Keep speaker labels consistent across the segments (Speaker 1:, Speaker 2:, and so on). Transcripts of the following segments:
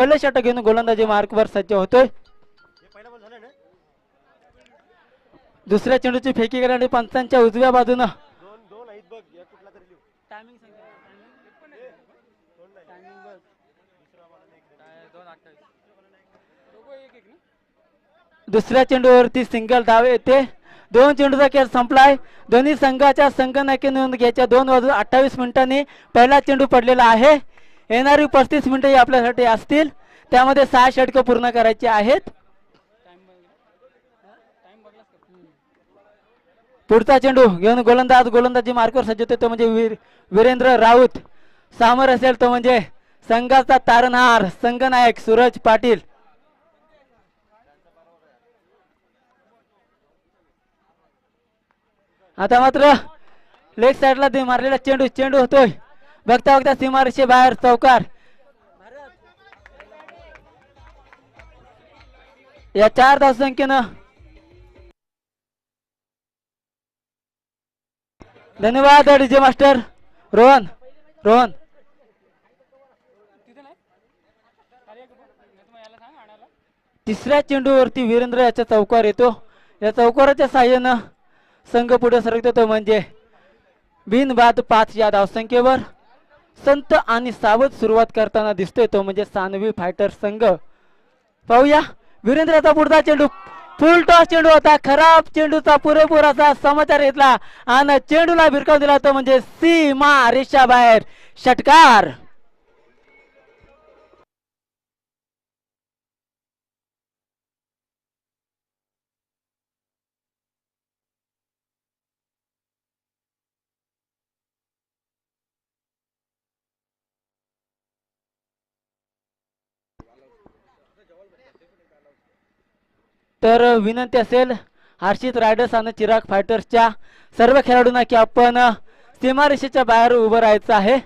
Speaker 1: पहिलं षटक घेऊन गोलंदाजी मार्कवर सज्ज होतोय. दुसऱ्या चेंडूची फेकी करणारी पंचांच्या उजव्या बाजूनं दुसऱ्या चेंडूवरती सिंगल धाव येते. 2 चेंडूचा खेळ संपलाय. दोन्ही संघाच्या संगणकी नोंद घ्यायच्या 2 वाजून 28 मिनिटांनी पहिला चेंडू पडलेला आहे. येणारी 35 मिनिटे आपल्यासाठी असतील, त्यामध्ये 6 षटकं पूर्ण करायची आहेत. पुढचा चेंडू घेऊन गोलंदाजी मार्कवर सज्ज होते तो म्हणजे वीरेंद्र राऊत. सामोर असेल तो म्हणजे संघाचा तारणहार संघनायक सूरज पाटील. आता मात्र लेग साइडला मारलेला चेंडू होतोय. बघता बघता सीमारेषे बाहेर चौकार. या 4 धावसंख्येनं धन्यवाद डीजे मास्टर रोहन. तिसऱ्या चेंडूवरती वीरेंद्र याचा चौकार येतो. या चौकाराच्या साहाय्यानं संघ पुढे सरकतो तो म्हणजे बिनबाद 5 या धावसंख्येवर. संत आणि सावध सुरुवात करताना दिसतोय तो म्हणजे सानवी फायटर संघ. पाहूया वीरेंद्रचा पुढचा चेंडू फुल टॉस चेंडू होता. खराब चेंडूचा पुरेपूर असा समाचार घेतला आणि चेंडूला भिरकावून दिला तो म्हणजे सीमा रेषा बाहेर षटकार. तर विनंती असेल हर्षित रायडर्स आणि चिराग फायटर्सच्या सर्व खेळाडूंना की आपण सीमारेषेच्या बाहेर उभं राहायचं आहे.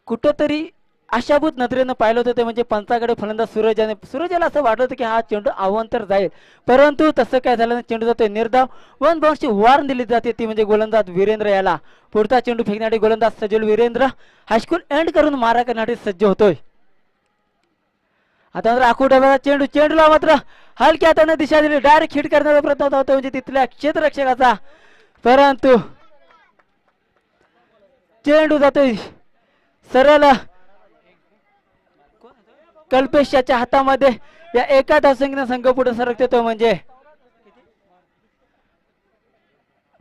Speaker 1: कुठंतरी आशाभूत नजरेनं पाहिलं होतं ते म्हणजे पंचाकडे फलंदाज सूरजाला असं वाटलं होतं की हा चेंडू अवांतर जाईल, परंतु तसं काय झालं. चेंडू जातोय निर्धाव. 1 बाउंसची वॉर्न दिली जाते ती म्हणजे गोलंदाज वीरेंद्र याला. पुढचा चेंडू फेकण्यासाठी गोलंदाज सजल वीरेंद्र हायस्कूल एंड करून मारा करण्यासाठी सज्ज होतोय. आता मात्र आखूड्याचा चेंडूला मात्र हलक्या हाताने दिशा दिली. डायरेक्ट हिट करण्याचा प्रयत्न होता म्हणजे तिथल्या क्षेत्ररक्षकाचा, परंतु चेंडू जातोय सरळ कल्पेशाच्या हातामध्ये. या एका धावसंख्येने संघ पुढे सरकतो तो म्हणजे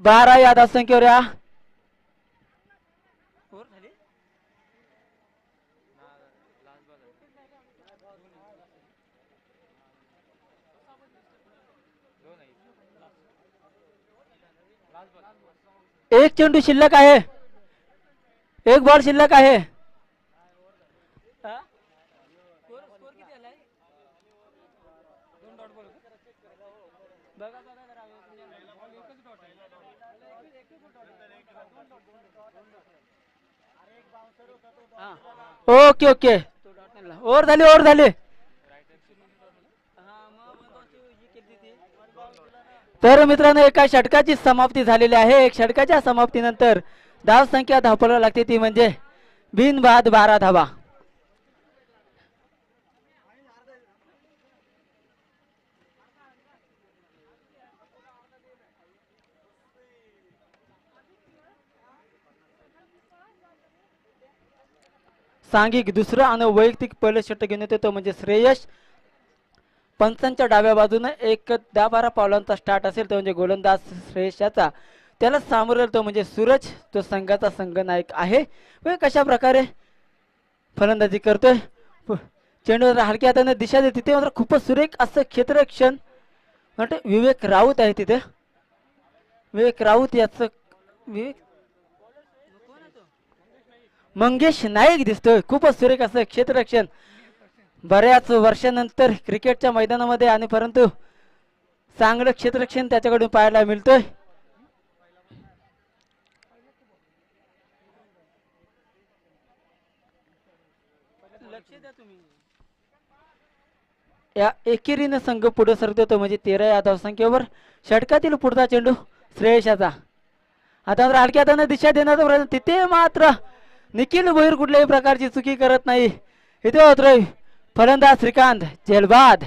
Speaker 1: 12 या धावसंख्येवर. या एक चेंडू शिल्लक आहे, एक बॉल शिल्लक आहे. ओके ओके ओव्हर झाली. तर मित्रांनो एका षटकाची समाप्ती झालेली आहे. एक षटकाच्या समाप्तीनंतर धाव संख्या धावपळावी लागते ती म्हणजे बिनबाद 12 धावा. सांघिक दुसरं आणि वैयक्तिक पहिलं षटक घेऊन येतो तो म्हणजे श्रेयश. पंचांच्या डाव्या बाजूने एक 10-12 पावलांचा स्टार्ट असेल तो म्हणजे गोलंदाज श्रेयशाचा. त्याला सामोरेल तो म्हणजे सूरज, तो संघाचा संघनायक आहे. कशा प्रकारे फलंदाजी करतोय. चेंडू हलक्या हाताने दिशा देते तिथे मात्र खूपच सुरेख असं क्षेत्ररक्षण म्हणजे विवेक राऊत आहे तिथे. विवेक राऊत याचं मंगेश नाईक दिसतोय. खूपच सुरेख असं क्षेत्ररक्षण बऱ्याच वर्षानंतर क्रिकेटच्या मैदानामध्ये आणि परंतु चांगलं क्षेत्ररक्षण त्याच्याकडून पाहायला मिळतोय. या एकेरीने संघ पुढे सरकतो म्हणजे 13 या धावसंख्येवर. षटकातील पुढचा चेंडू श्रेयशाचा. आता हलक्या हाताने दिशा देण्याचा प्रयत्न तिथे मात्र निखिल भोईर कुठल्याही प्रकारची चुकी करत नाही. इथे होतोय फलंदाज श्रीकांत झेलबाद.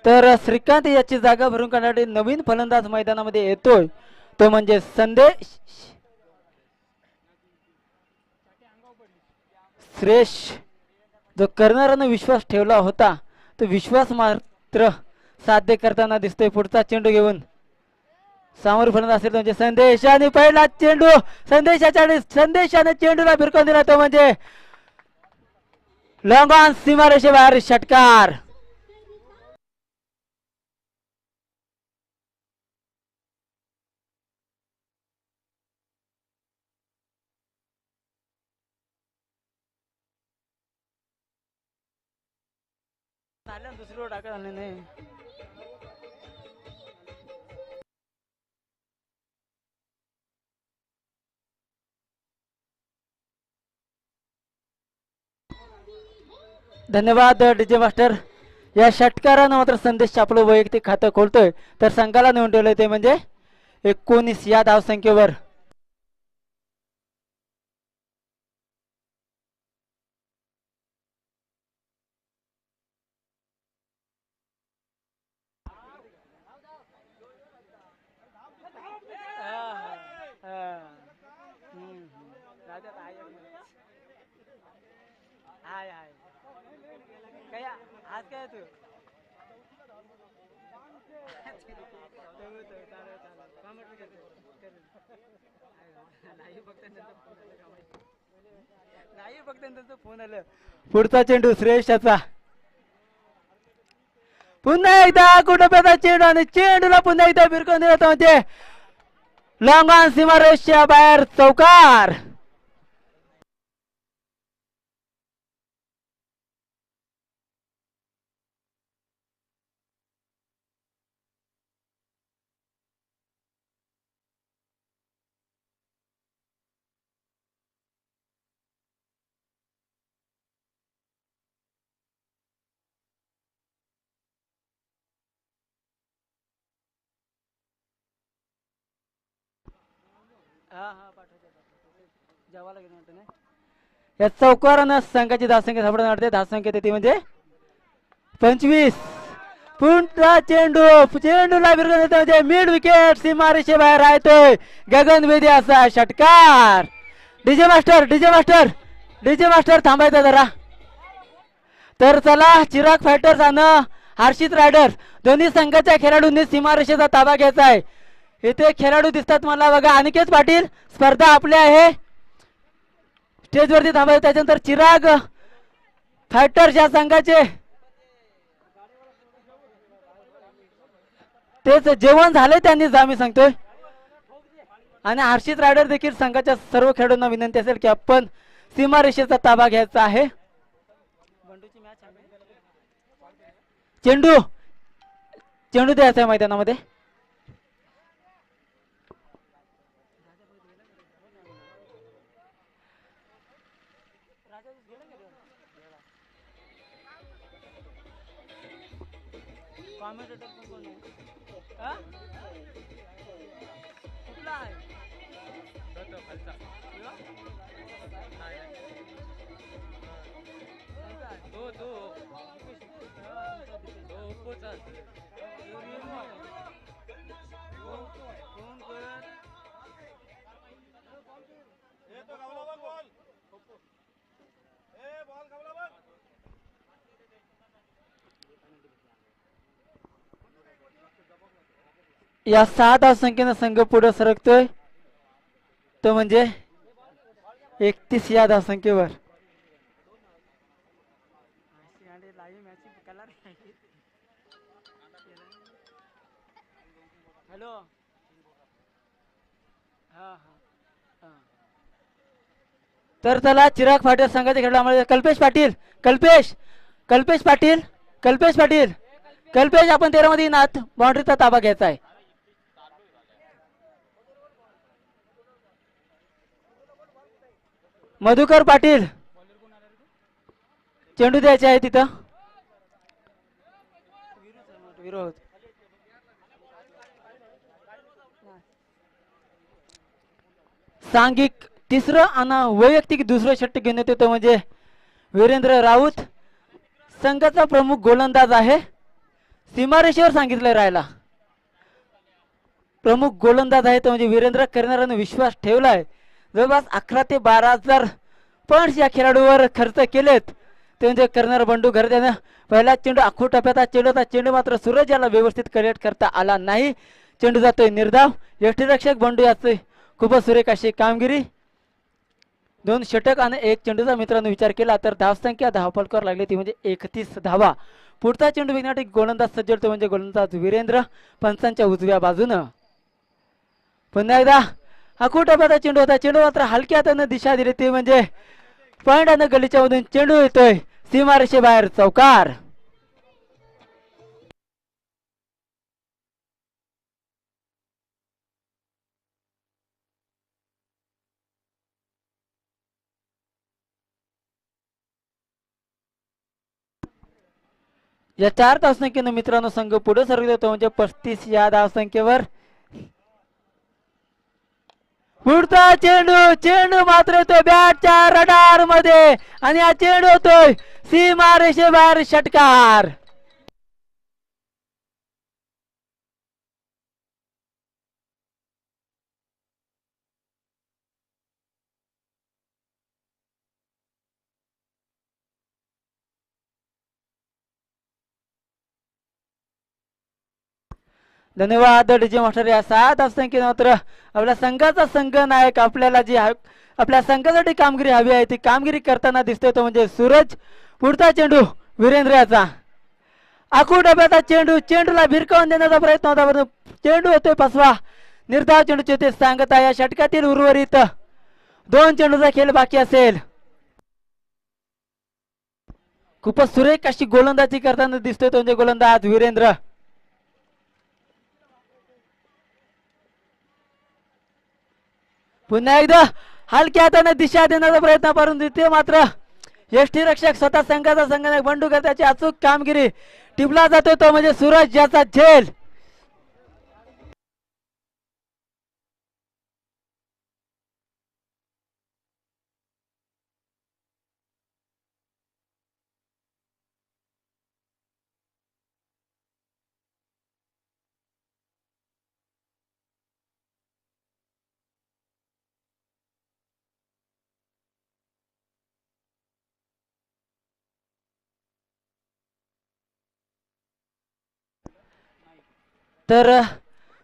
Speaker 1: तर श्रीकांत याची जागा भरून काढण्यासाठी नवीन फलंदाज मैदानामध्ये येतोय, तो म्हणजे संदेश श्रेष. जो करणाऱ्यानं विश्वास ठेवला होता तो विश्वास मात्र साध्य करताना दिसतोय. पुढचा चेंडू घेऊन समोर फलंदाज असेल म्हणजे संदेश आणि पहिला चेंडू संदेशाने चेंडूला भिरकून दिला, तो म्हणजे लॉंग ऑन सीमारेषेबाहेर षटकार. दुसरी टाकत आले नाही. धन्यवाद डीजे मास्टर. या षटकारानं मात्र संदेश आपलं वैयक्तिक खातं खोलतोय, तर संघाला नेऊन ठेवलंय ते म्हणजे 19 या धावसंख्येवर. आज काय तू नाही फक्त त्यांचा फोन आलं. पुढचा चेंडू श्रेयशाचा. पुन्हा एकदा कुटुंबाचा चेंडू आणि चेंडूला पुन्हा एकदा भिरकून दिला, म्हणजे लॉंग ऑन सीमारेषेच्या बाहेर चौकार. या चौकारानं संघाची धावसंख्या सापडून वाढते. धावसंख्या ती म्हणजे 25. पुन्हा चेंडूला भिरकून देतो, म्हणजे मिड विकेट सीमारेषे बाहेर राहतोय. गगनभेदी असा षटकार. डीजे मास्टर थांबायचा जरा. तर चला, चिराग फायटर्स आणि हर्षित रायडर्स दोन्ही संघाच्या खेळाडूंनी सीमारेषेचा ताबा घ्यायचा आहे. इथे खेळाडू दिसतात मला बघा. अनिकेत पाटील स्पर्धा आपली आहे, स्टेजवरती थांबायचं. त्याच्यानंतर चिराग फायटर्स या संघाचे तेच जेवण झाले त्यांनी आम्ही सांगतोय. आणि हर्षित रायडर देखील संघाच्या सर्व खेळाडूंना विनंती असेल की आपण सीमारेषेचा ताबा घ्यायचा आहे. चेंडू द्यायचा आहे मैदानामध्ये. या 6 धावसंख्येनं संघ पुढे सरकतोय, तो म्हणजे 31 या धावसंख्येवर. हॅलो. हा हा तर चला चिराग फाटे संघाचे खेळाडू आम्हाला कल्पेश पाटील, कल्पेश कल्पेश पाटील, कल्पेश पाटील, कल्पेश आपण 13 मध्ये नाथ बाउंड्रीचा ताबा घ्यायचा आहे. मधुकर पाटील चेंडू द्यायचे आहे तिथं. विरोध सांघिक तिसरं आणि वैयक्तिक दुसरं षटक घेऊन येतो तो म्हणजे वीरेंद्र राऊत. संघाचा प्रमुख गोलंदाज आहे, सीमारेषेवर सांगितलं राहायला. प्रमुख गोलंदाज आहे तो म्हणजे वीरेंद्र. करणाऱ्याने विश्वास ठेवलाय. जवळपास 11 ते 12,000 पॉइंट्स या खेळाडूवर खर्च केलेत ते म्हणजे करणार बंडू घर. त्यानं पहिला चेंडू आखू टप्प्याचा चेंडू होता. चेंडू मात्र सूरज याला व्यवस्थित कलेक्ट करता आला नाही. चेंडू जातोय निर्धाव. यष्टीरक्षक बंडू याचे खूपच सुरेख अशी कामगिरी. 2 षटक आणि 1 चेंडूचा मित्रांनो विचार केला तर धावसंख्या धावफलकावर लागली ती म्हणजे 31 धावा. पुढचा चेंडू विकण्यासाठी गोलंदाज सज्जडतो म्हणजे गोलंदाज वीरेंद्र पंचांच्या उजव्या बाजूनं. पुन्हा एकदा आखू टप्प्याचा चेंडू होता. चेंडू मात्र हलक्या हातानं दिशा दिली ती म्हणजे पॉइंट आणि गलीच्या मधून चेंडू येतोय सीमारेषे बाहेर चौकार. या 4 धावसंख्येनं मित्रांनो संघ पुढे सरकत होतो म्हणजे 35 या धावसंख्येवर. पुढचा चेंडू, चेंडू मात्र तो बॅटच्या रडार मध्ये आणि हा चेंडू होतोय सीमारेषे बाहेर षटकार. धन्यवाद डीजे मास्टर. या 7 धावसंख्येने मात्र आपल्या संघाचा संघ नायक आपल्याला जी आपल्या संघासाठी कामगिरी हवी आहे ती कामगिरी करताना दिसतोय तो म्हणजे सूरज. पुढचा चेंडू वीरेंद्र याचा आखू डब्याचा चेंडू, चेंडूला भिरकावून देण्याचा प्रयत्न होता परंतु चेंडू होतोय फसवा. निर्धाव चेंडूचे ते सांगत आहे. या षटकातील उर्वरित 2 चेंडूचा खेळ बाकी असेल. खूपच सुरेख अशी गोलंदाजी करताना दिसतोय तो म्हणजे गोलंदाज वीरेंद्र. पुन्हा एकदा हलक्या हाताने दिशा देण्याचा प्रयत्न परंतु ते मात्र यष्टीरक्षक स्वतः संघाचा संघनायक बंडू कर त्याची अचूक कामगिरी. टिपला जातो तो म्हणजे सूरज याचा झेल. तर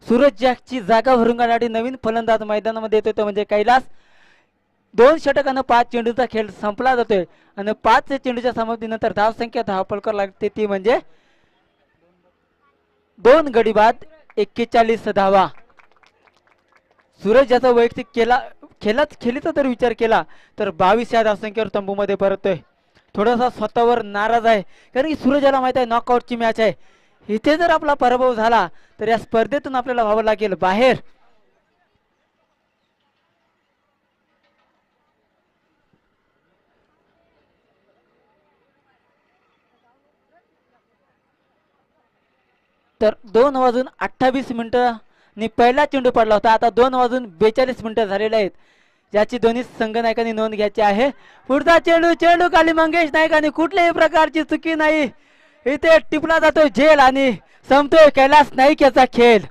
Speaker 1: सूरज जॅकची जागा भरून काढण्यासाठी नवीन फलंदाज मैदानामध्ये येतोय तो म्हणजे कैलास. 2 षटकानं 5 चेंडूचा खेळ संपला जातोय आणि 5 चेंडूच्या समाप्तीनंतर धावसंख्या धावफलकावर लागते ती म्हणजे 2 गडी बाद 41 धावा. सूरज याचा वैयक्तिक खेळीचा जर विचार केला तर 22 या धावसंख्येवर तंबूमध्ये परततोय. थोडासा स्वतःवर नाराज आहे कारण की सूरज याला माहित आहे नॉकआउटची मॅच आहे. इथे जर आपला पराभव झाला तर या स्पर्धेतून आपल्याला व्हावं लागेल बाहेर. तर 2:28 पहिला चेंडू पडला होता. आता 2:42 झालेले आहेत. याची दोन्ही संघनायकांनी नोंद घ्यायची आहे. पुढचा चेंडू, चेंडू खाली मंगेश नाईक आणि कुठल्याही प्रकारची चुकी नाही. इथे टिपला जातो झेल आणि संपतोय कैलास नाईक याचा खेळ.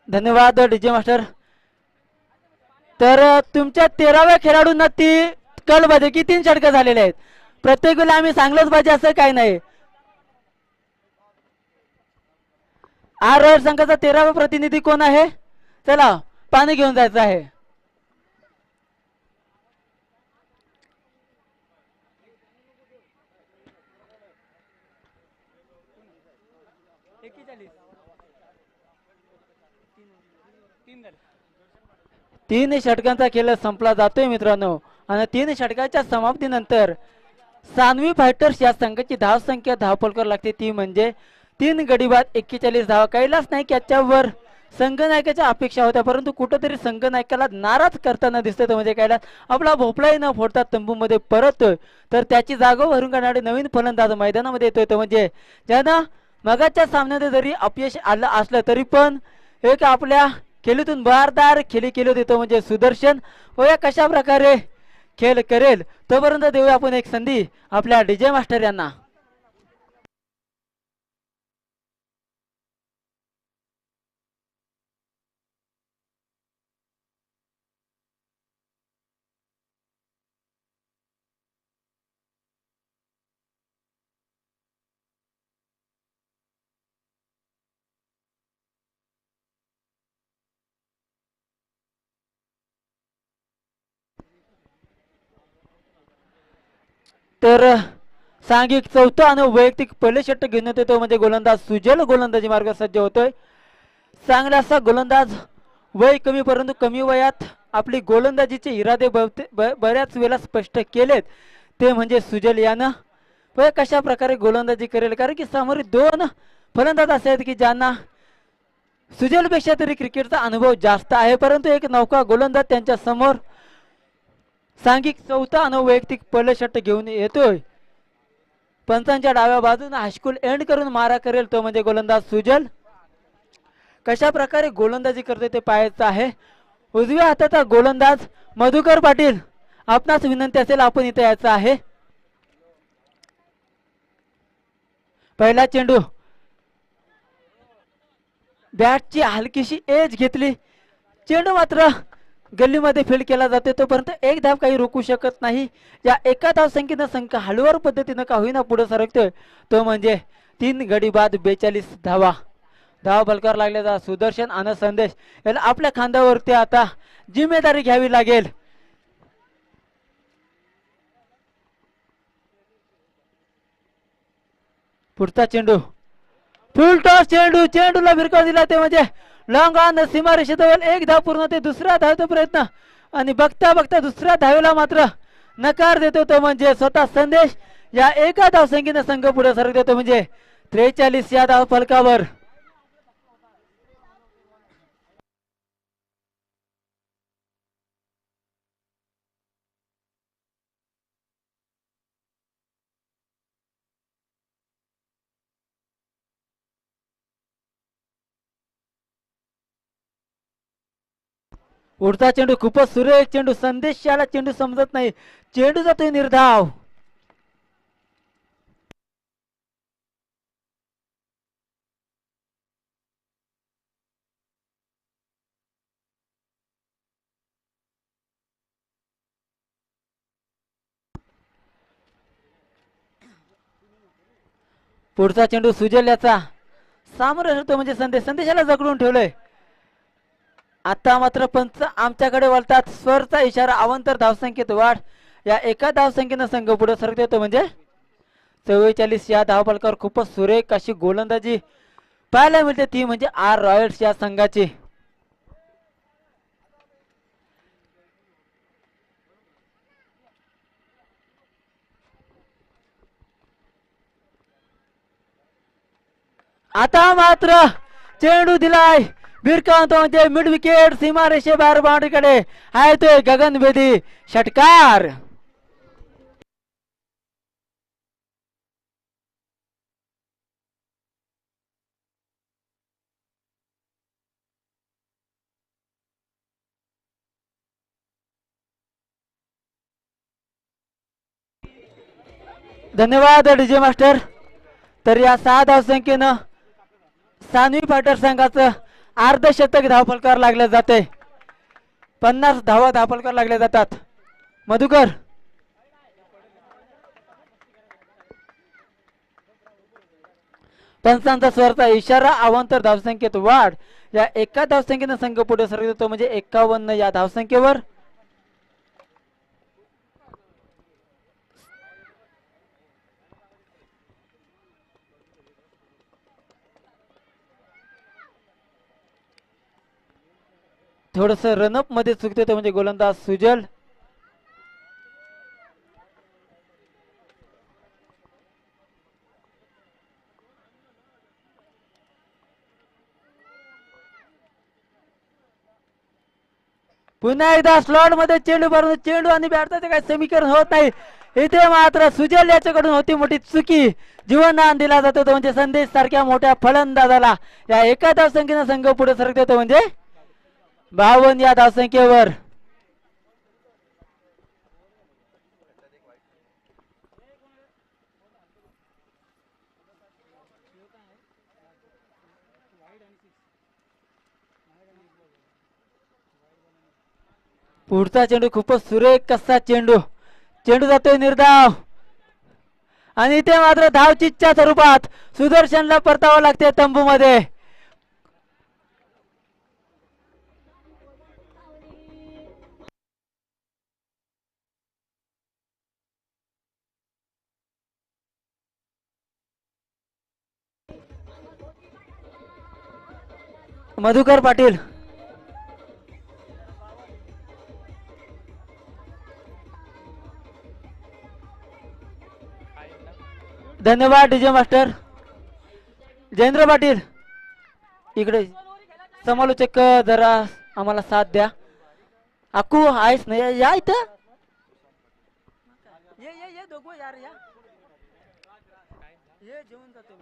Speaker 1: धन्यवाद डीजे मास्टर. तर तुमच्या 13व्या खेळाडूंना ती कळ पाहिजे की 3 षटक झालेले आहेत. प्रत्येक वेळेला आम्ही सांगलंच पाहिजे असं काही नाही. आर रॉयल संघाचा 13वा प्रतिनिधी कोण आहे? चला पाणी घेऊन जायचं आहे. तीन षटकांचा खेळ संपला जातोय मित्रांनो आणि 3 षटकाच्या समाप्तीनंतर सानवी फायटर्स या संघाची धाव संख्या धावपलकर लागते ती म्हणजे 3 गडी बाद 41 धावा. कैलास नाईक याच्यावर संघनायकाच्या अपेक्षा होत्या परंतु कुठेतरी संघनायकाला नाराज करताना दिसतोय. तो म्हणजे कैलास आपला भोपळाही न फोडता तंबूमध्ये परततोय तर त्याची जागा भरून काढणारे नवीन फलंदाज मैदानामध्ये येतोय. तो म्हणजे ज्यांना मगाच्या सामन्यात जरी अपयश आलं असलं तरी पण एक आपल्या खेळीतून बहारदार खेळी केली होती तो म्हणजे सुदर्शन. होया कशा प्रकारे खेळ करेल तोपर्यंत देऊया आपण एक संधी आपल्या डीजे मास्टर यांना. तर सांघिक चौथा आणि वैयक्तिक पहिले षटक घेऊन येतोय तो म्हणजे गोलंदाज सुजल गोलंदाजी मार्ग सज्ज होतोय. चांगला असा गोलंदाज वय कमी परंतु कमी वयात आपली गोलंदाजीचे इरादे बऱ्याच वेळा स्पष्ट केलेत ते म्हणजे सुजल यानं. वय कशा प्रकारे गोलंदाजी करेल कारण की समोर 2 फलंदाज असे आहेत की ज्यांना सुजलपेक्षा तरी क्रिकेटचा अनुभव जास्त आहे परंतु एक नौका गोलंदाज त्यांच्या समोर सांघिक चौथा आणि वैयक्तिक पहिले षटक घेऊन येतोय. पंचांच्या डाव्या बाजूने हायस्कूल एंड करून मारा करेल तो म्हणजे गोलंदाज सुजल. कशा प्रकारे गोलंदाजी करते ते पाहायचं आहे. उजव्या हाताचा गोलंदाज मधुकर पाटील आपणास विनंती असेल आपण इथे यायचं आहे. पहिला चेंडू बॅटची हलकीशी एज घेतली चेंडू मात्र गल्लीमध्ये फील्ड केला जाते तोपर्यंत एक धाव काही रोखू शकत नाही. या एका धाव संख्येनं संख्या हळूवार पद्धतीनं का होईना पुढे सरकतोय तो म्हणजे 3 गडी बाद 42 धावा. धाव बलकार लागल्याचा सुदर्शन आणि संदेश याला आपल्या खांद्यावरती आता जिम्मेदारी घ्यावी लागेल. पुढचा चेंडू फुल टॉस चेंडू चेंडूला भिरकाव दिला ते म्हणजे लॉंग ऑन सीमारेषेजवळ एक धाव पूर्ण ते दुसरा धावचा प्रयत्न आणि बघता बघता दुसऱ्या धावेला मात्र नकार देतो तो म्हणजे स्वतः संदेश. या एका धाव संख्येने संघ पुढे सरक देतो म्हणजे 43 या धाव फलकावर. पुढचा चेंडू खूपच सुरेख चेंडू संदेश याला चेंडू समजत नाही चेंडू जातोय निर्धाव. पुढचा चेंडू सुजल याचा सामोरं होतो म्हणजे संदेशाला जगडून ठेवलंय. आता मात्र पंच आमच्याकडे वळतात स्वरचा इशारा अवंतर धावसंख्येत वाढ. या एका धावसंख्येनं संघ पुढे सरकत येतो म्हणजे 44 या धावफलकावर खूपच सुरेख अशी गोलंदाजी पाहायला मिळते ती म्हणजे आर रॉयल्स या संघाची. आता मात्र चेंडू दिलाय भिरकावून तो म्हणजे मिड विकेट सीमारेषे बाहेर बाउंड्रीकडे आहे तो गगनभेदी षटकार. धन्यवाद डीजे मास्टर. तर या 6 धावसंख्येनं सानवी फायटर संघाचं अर्धशतक धावफलकावर लागले जाते. 50 धावा धावफलकावर लागल्या जातात. मधुकर पंचांचा स्वरचा इशारा अवांतर धावसंख्येत वाढ. या एका धावसंख्येने संघ पुढे सरकतो तो म्हणजे 51 या धावसंख्येवर. थोडस रनअप मध्ये चुकते तो म्हणजे गोलंदाज सुजल. पुन्हा एकदा स्लॉट मध्ये चेंडू भरून चेंडू आणि बॅटचं काही समीकरण होत नाही. इथे मात्र सुजल याच्याकडून होती मोठी चुकी. जीवनदान दिला जातो तो म्हणजे संदेश सारख्या मोठ्या फलंदाजाला. या एका धावसंख्येने संघ पुढे सरकतो तो म्हणजे 52 या धावसंख्येवर. पुढचा चेंडू खूपच सुरेख कसा चेंडू. चेंडू जातोय निर्धाव आणि इथे मात्र धावचीच्या स्वरूपात सुदर्शनला परतावं लागते तंबू मध्ये. मधुकर पाटील धन्यवाद. डीजे मास्टर जयेंद्र पाटील इकडे समालोचक जरा आम्हाला साथ द्या. अकू आहेस ना या इथं. ये दोघं यार या. ये जेवण जातो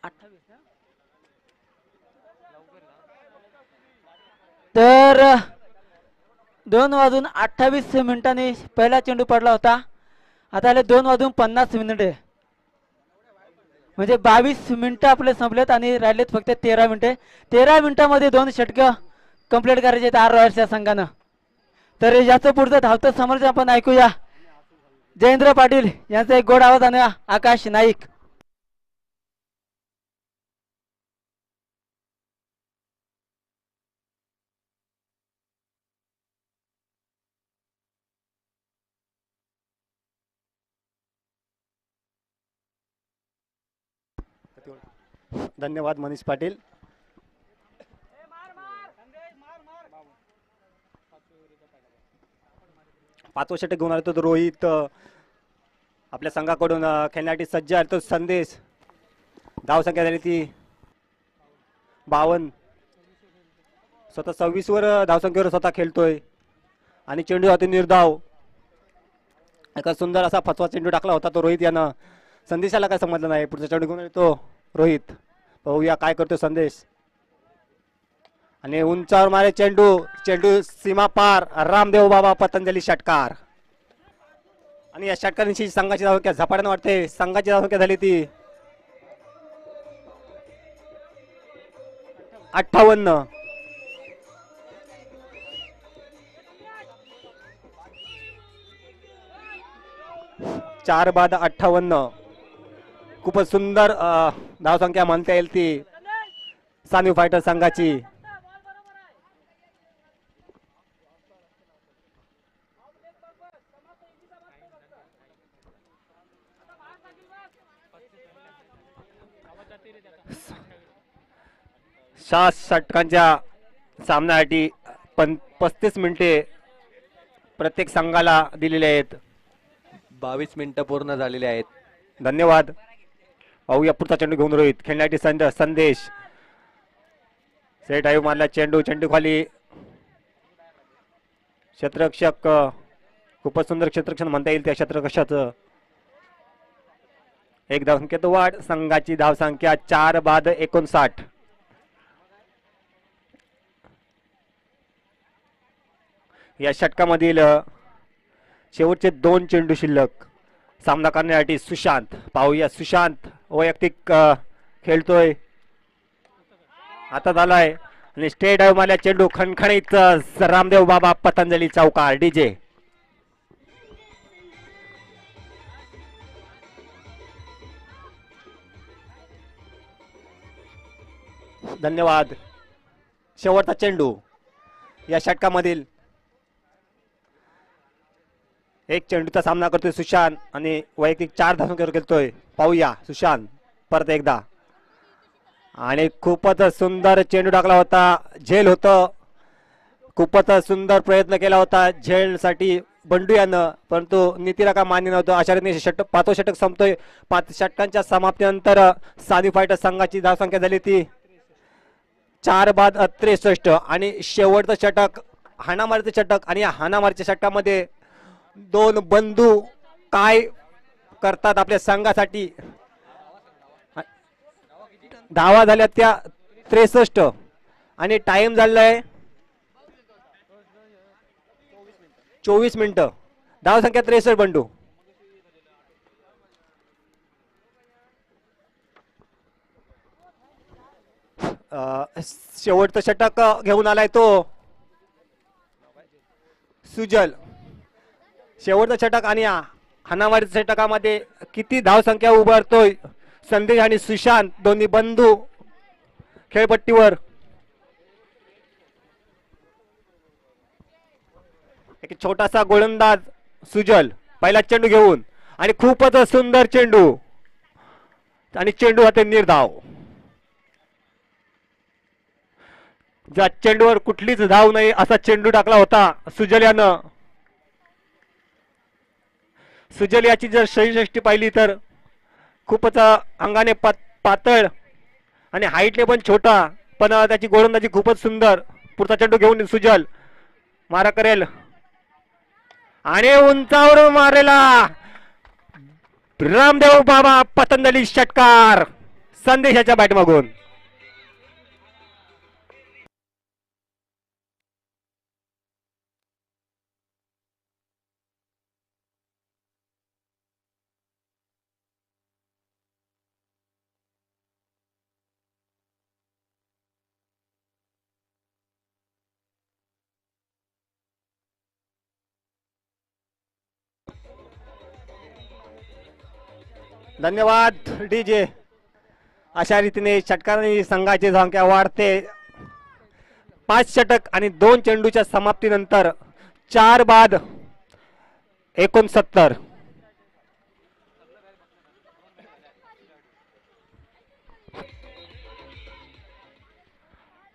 Speaker 1: 28 तर 2:28 पहिला चेंडू पडला होता. आता आले 2:50 म्हणजे 22 मिनिटं आपले संपलेत आणि राहिलेत फक्त 13 मिनिटे. 13 मिनिटांमध्ये 2 षटकं कंप्लीट करायचे आहेत आर रॉयल्सच्या संघानं. तर याचं पुढचं धावतं समोरचं आपण ऐकूया. जयेंद्र पाटील यांचा एक गोड आवाज आणि आकाश नाईक.
Speaker 2: धन्यवाद मनीष पाटील. पाचवा षटक घेऊन आलो तो रोहित. आपल्या संघाकडून खेळण्यासाठी सज्ज आहे तो संदेश. धावसंख्या झाली ती 52. स्वतः 26 वर धावसंख्येवर स्वतः खेळतोय आणि चेंडू हाती निर्धाव. एका सुंदर असा फसवा चेंडू टाकला होता तो रोहित यानं. संदेशाला काय समजलं नाही. पुढचा चेंडू घेऊन येतो रोहित. पाहूया काय करतो संदेश. आणि उंचावर मारे चेंडू. चेंडू सीमा पार. रामदेव बाबा पतंजली षटकार. आणि या षटकारांची संघाची धावसंख्या झपाट्याने वाढते. संघाची धावसंख्या झाली ती 58. चार बाद 58. खूपच सुंदर धावसंख्या म्हणता येईल ती सानवी फायटर संघाची. सात षटकांच्या सामन्यासाठी 35 मिनिटे प्रत्येक संघाला दिलेले आहेत.
Speaker 3: 22 मिनिटं पूर्ण झालेली आहेत.
Speaker 2: धन्यवाद. पाहूया पुढचा चेंडू घेऊन रोहित. खेळण्यासाठी संदेश. सेट आयु मारला चेंडू. चेंडू खाली क्षेत्ररक्षक. खूपच सुंदर क्षेत्ररक्षण म्हणता येईल त्या क्षेत्ररक्षकाचं. एक धावसंख्येत वाढ. संघाची धावसंख्या 4 बाद 59. या षटकामधील शेवटचे 2 चेंडू शिल्लक. सामना करण्यासाठी सुशांत. पाहूया सुशांत वैयक्तिक खेळतोय. आता झालाय आणि स्टेट डाव मारल्या चेंडू. खणखणीत रामदेव बाबा पतंजली चौकार. डीजे धन्यवाद. शेवटचा चेंडू या षटकामधील एक चेंडूचा सामना करतोय सुशांत आणि वैयक्तिक 4 धावांवर खेळतोय. पाहूया सुशांत परत एकदा. आणि खूपच सुंदर चेंडू टाकला होता. झेल होतं. खूपच सुंदर प्रयत्न केला होता झेलसाठी बंडू यानं, परंतु नीतीला का मान्य नव्हतं. अशा रीतीने षटक 5वं षटक संपतोय. 5 षटकांच्या समाप्तीनंतर सानी फायटर संघाची धावसंख्या झाली ती 4 बाद 63. आणि शेवटचं षटक हाणामारीचं षटक. आणि या हाणामारीच्या षटकामध्ये 2 बंधू काय करतात आपल्या संघासाठी. धावा झाल्या त्या 63 आणि टाइम झालाय 24 मिनिटं. धाव संख्या 63 बंडू. शेवटचं षटक घेऊन आलाय तो सुजल. शेवटचं षटक आणि हाणामारीच्या षटकामध्ये किती धाव संख्या उभारतोय संदेश आणि सुशांत दोन्ही बंधू खेळपट्टीवर. एक छोटासा गोलंदाज सुजल पहिला चेंडू घेऊन आणि खूपच सुंदर चेंडू आणि चेंडू हाते निर्धाव. ज्या चेंडूवर कुठलीच धाव नाही असा चेंडू टाकला होता सुजल यानं. सुजल याची जर शरीरयष्टी पाहिली तर खूपच अंगाने पातळ आणि हाईटने पण छोटा, पण त्याची गोलंदाजी खूपच सुंदर. पुढचा चेंडू घेऊन सुजल मारा करेल आणि उंचावर मारेला रामदेव बाबा पतंजली षटकार संदेशाच्या बॅट मागून. धन्यवाद डीजे. अशा रीतीने षटकांनी संघाची संख्या वाढते. 5 षटक आणि 2 चेंडूच्या समाप्तीनंतर 4 बाद 69.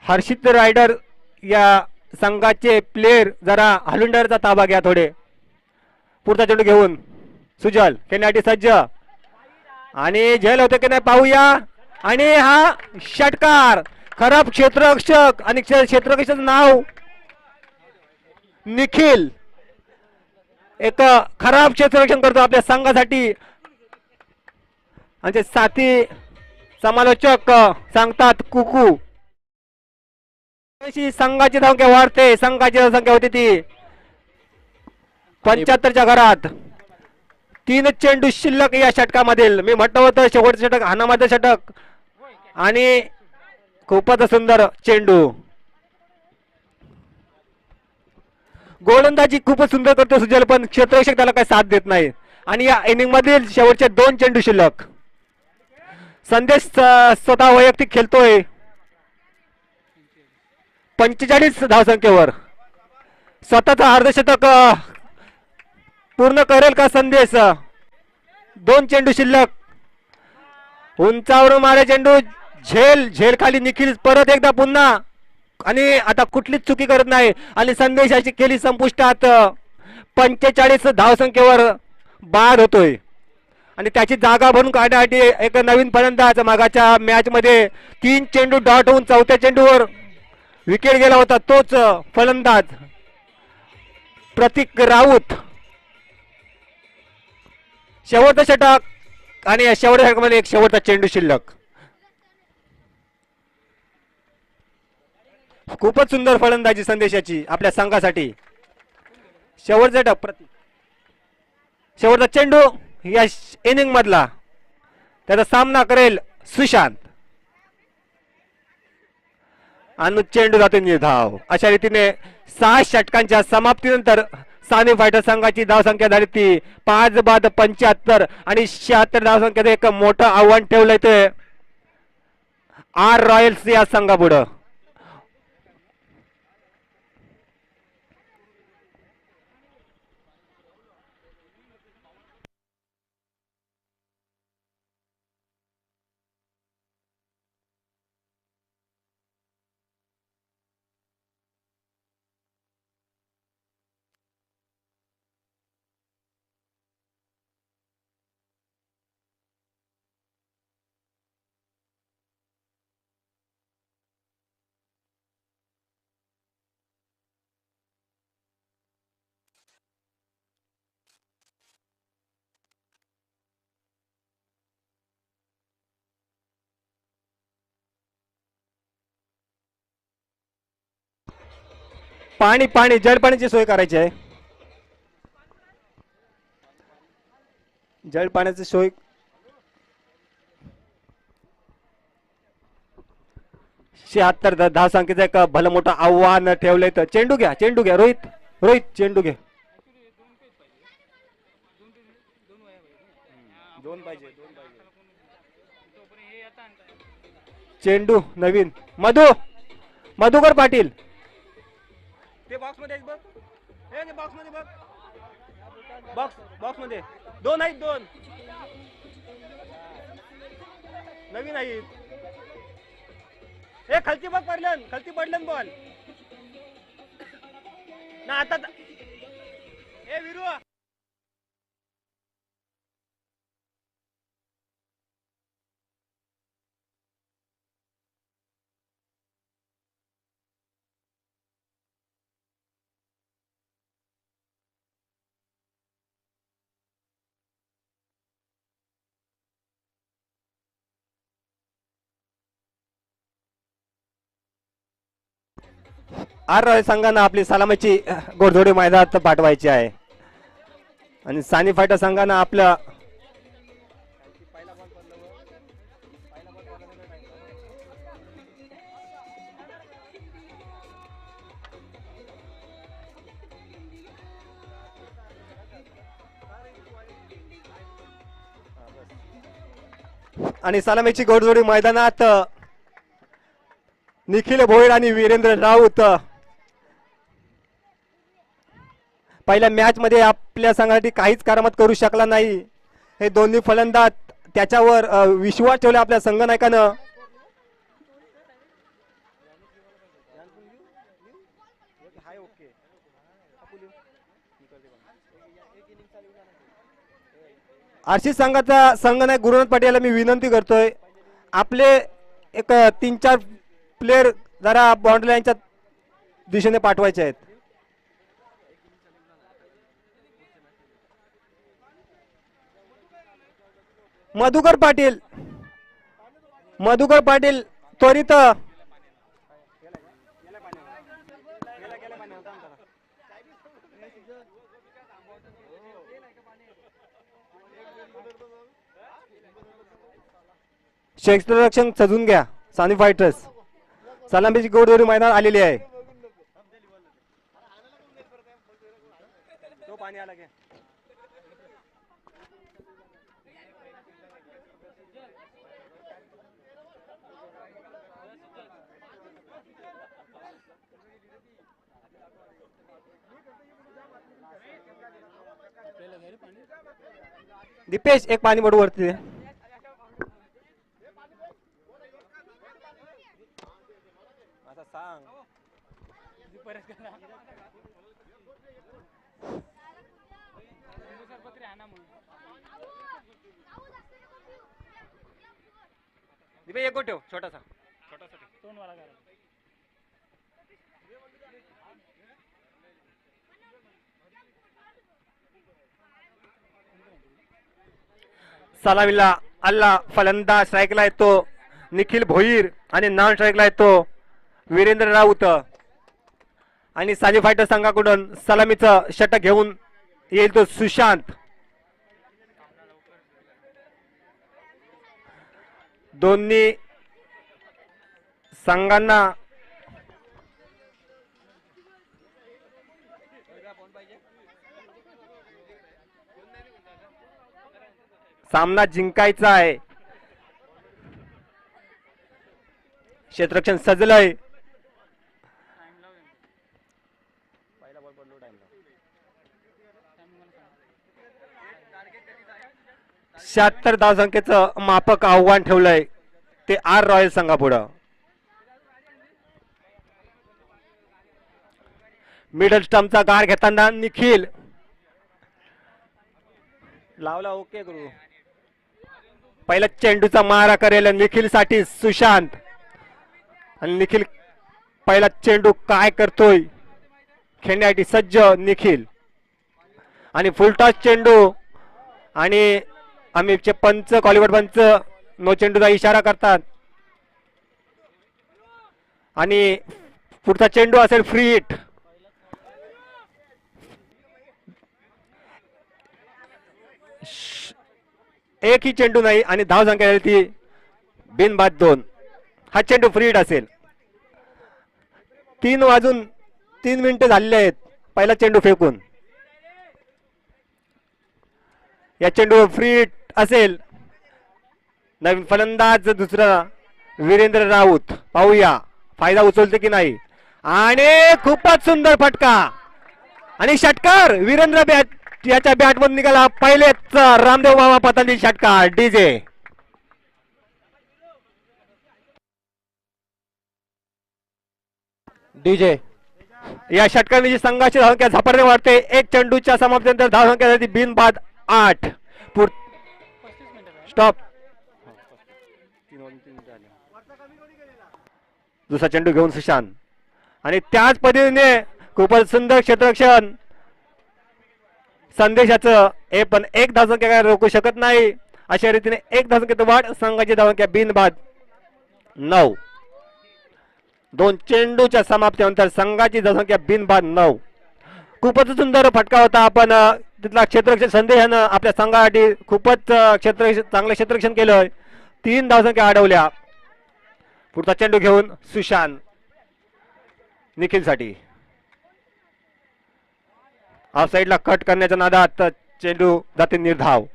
Speaker 2: हर्षित रायडर या संघाचे प्लेयर जरा हलुंडरचा ताबा घ्या थोडे. पुढचा चेंडू घेऊन सुजल खेळण्यासाठी सज्ज आणि झेल होते की नाही पाहूया. आणि हा षटकार खराब क्षेत्ररक्षक आणि क्षेत्ररक्षक नाव निखिल. एक खराब क्षेत्ररक्षण करतो आपल्या संघासाठी. आणि साथी समालोचक सांगतात कुकू. संघाची संख्या वाढते. संघाची संख्या होती ती 75च्या घरात. 3 चेंडू शिल्लक या षटकामधील. मी म्हटलं होतं शेवटचं षटक हाणामारीचं षटक आणि खूपच सुंदर चेंडू. गोलंदाजी खूपच सुंदर करतो सुजल, पण क्षेत्ररक्षक त्याला काही साथ देत नाही. आणि या इनिंग मधील शेवटचे 2 चेंडू शिल्लक. संदेश स्वतः वैयक्तिक खेळतोय 45 धावसंख्येवर. स्वतःचा अर्धशतक पूर्ण करेल का संदेश. 2 चेंडू शिल्लक. उंचावरून मारे चेंडू. झेल खाली निखिल परत एकदा पुन्हा. आणि आता कुठलीच चुकी करत नाही आणि संदेशाची केली संपुष्टात. 45 धावसंख्येवर बाद होतोय आणि त्याची जागा भरून काढण्यासाठी एक नवीन फलंदाज. मागाच्या मॅच मध्ये 3 चेंडू डॉट होऊन 4थ्या चेंडूवर विकेट गेला होता तोच फलंदाज प्रतीक राऊत. शेवटचा षटक आणि या शेवटच्या षटकामध्ये एक शेवटचा चेंडू शिल्लक. खूपच सुंदर फलंदाजी संदेशाची आपल्या संघासाठी. शेवटचा षटक शेवटचा चेंडू या इनिंग मधला. त्याचा सामना करेल सुशांत आणि चेंडू जातो निर्धाव. अशा रीतीने 6 षटकांच्या समाप्तीनंतर सानी फायटर संघाची धावसंख्या झाली ती 5 बाद 75 आणि 76 धावसंख्येचं एक मोठं आव्हान ठेवलंय ते आर रॉयल्स या संघापुढं. पाणी पाणी जलपाण्याची सोय करायची आहे. जलपाण्याची सोय. शहात्तर दहा संख्येचं एक भलं मोठं आव्हान ठेवलंय. तर चेंडू घ्या, चेंडू घ्या रोहित, रोहित चेंडू घे. दोन पाहिजे. चेंडू नवीन मधुकर पाटील ते बॉक्स मध्ये बघ, बॉक्स मध्ये बघ, बॉक्स मध्ये दोन आहेत, दोन नवीन आहेत. हे खालती बघ, पडलं बॉल ना आता. हे विरू आर रॉयल संघानं आपली सलामीची घोडदौडी मैदानात पाठवायची आहे आणि सानी फायटर संघानं आपलं आणि सलामीची घोडदौडी मैदानात निखिल भोईर आणि वीरेंद्र राऊत पहिल्या मॅच मध्ये आपल्या संघासाठी काहीच करामत करू शकला नाही. हे दोन्ही फलंदाज त्याच्यावर विश्वास ठेवला आपल्या संघनायकानं. आरसी संघाचा संघनायक गुरुनाथ पाटील याला मी विनंती करतोय, आपले एक 3-4 प्लेयर जरा बाउंड्री लाईनच्या दिशेने पाठवायचे आहेत. मधुकर पाटील त्वरित क्षेत्ररक्षण सजून घ्या. सानी फायटर्स सलामीची घोडदौडी मैदान आलेली आहे. तो पाणी आला. दीपेश एक पाणी बडू वरती दे. सांग दीपे एक ठेव छोटासा सलामीला अल्ला फलंदाज स्ट्राईकला येतो निखिल भोईर आणि नॉन स्ट्राईकला येतो वीरेंद्र राऊत आणि सानी फायटर संघाकडून सलामीचं षटक घेऊन येईल तो सुशांत. दोन्ही संघांना सामना जिंकायचा आहे. क्षेत्ररक्षण सजलंय. 76 धावसंख्येचं मापक आव्हान ठेवलंय ते आर रॉयल संघापुढं. मिडल स्टंपचा गार घेताना निखिल लावला. ओके गुरु. पहिला चेंडूचा मारा करेल निखिल साठी सुशांत. आणि निखिल पहिला चेंडू काय करतोय खेळण्यासाठी सज्ज निखिल. आणि फुलटॉस चेंडू. आणि आम्हीचे पंच कॉलिवड पंच नो चेंडूचा इशारा करतात. आणि पुढचा चेंडू असेल फ्री हिट. एकही चेंडू नाही आणि धाव संख्या ती बिनबाद 2. हा चेंडू फ्री हिट असेल. 3 वाजून 3 मिनिटं झालेले आहेत पहिला चेंडू फेकून. या चेंडू फ्री हिट असेल. नवीन फलंदाज दुसरा वीरेंद्र राऊत. पाहूया फायदा उचलते की नाही. आणि खूपच सुंदर फटका आणि षटकार वीरेंद्र बॅट याच्या बॅटमधून निघाला. पहिलेच रामदेव मामा पतंजली षटकार. डीजे
Speaker 3: डीजे
Speaker 2: या षटकाराची संघाची धावसंख्या झपाट्याने वाढते. एक चेंडूच्या समाप्तीनंतर धावसंख्या झाली बिनबाद 8. स्टॉप. दुसरा चेंडू घेऊन सुशांत. आणि त्याच पद्धतीने खूपच सुंदर क्षेत्ररक्षण संदेशाचं. हे पण एक धावसंख्या काय रोखू शकत नाही. अशा रीतीने एक धावसंख्येत वाढ. संघाची धावसंख्या बिनबाद 9. 2 चेंडूच्या समाप्तीनंतर संघाची धावसंख्या बिनबाद 9. खूपच सुंदर फटका होता. आपण तिथला क्षेत्ररक्षण संदेशानं आपल्या संघासाठी खूपच चांगलं क्षेत्ररक्षण केलं. 3 धावसंख्या अडवल्या. पुढचा चेंडू घेऊन सुशांत निखिल साठी. ऑफ साईडला कट करण्याच्या नादात चेंडू जाते निर्धाव.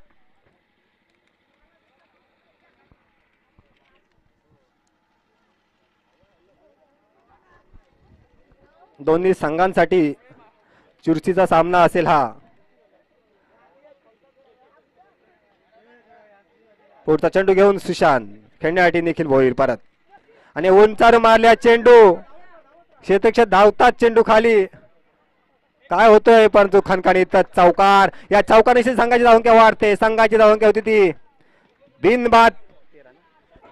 Speaker 2: दोन्ही संघांसाठी चुरशीचा सामना असेल हा. पुढचा चेंडू घेऊन सुशांत खेळण्यासाठी निखिल भोईर परत. आणि उंचार मारल्या चेंडू. क्षेत्ररक्षक धावतात चेंडू खाली. काय होतोय परंतु खणखणीत चौकार. या चौकाराशी संघाची धावसंख्या वाढते. संघाची धावसंख्या होती ती बिनबाद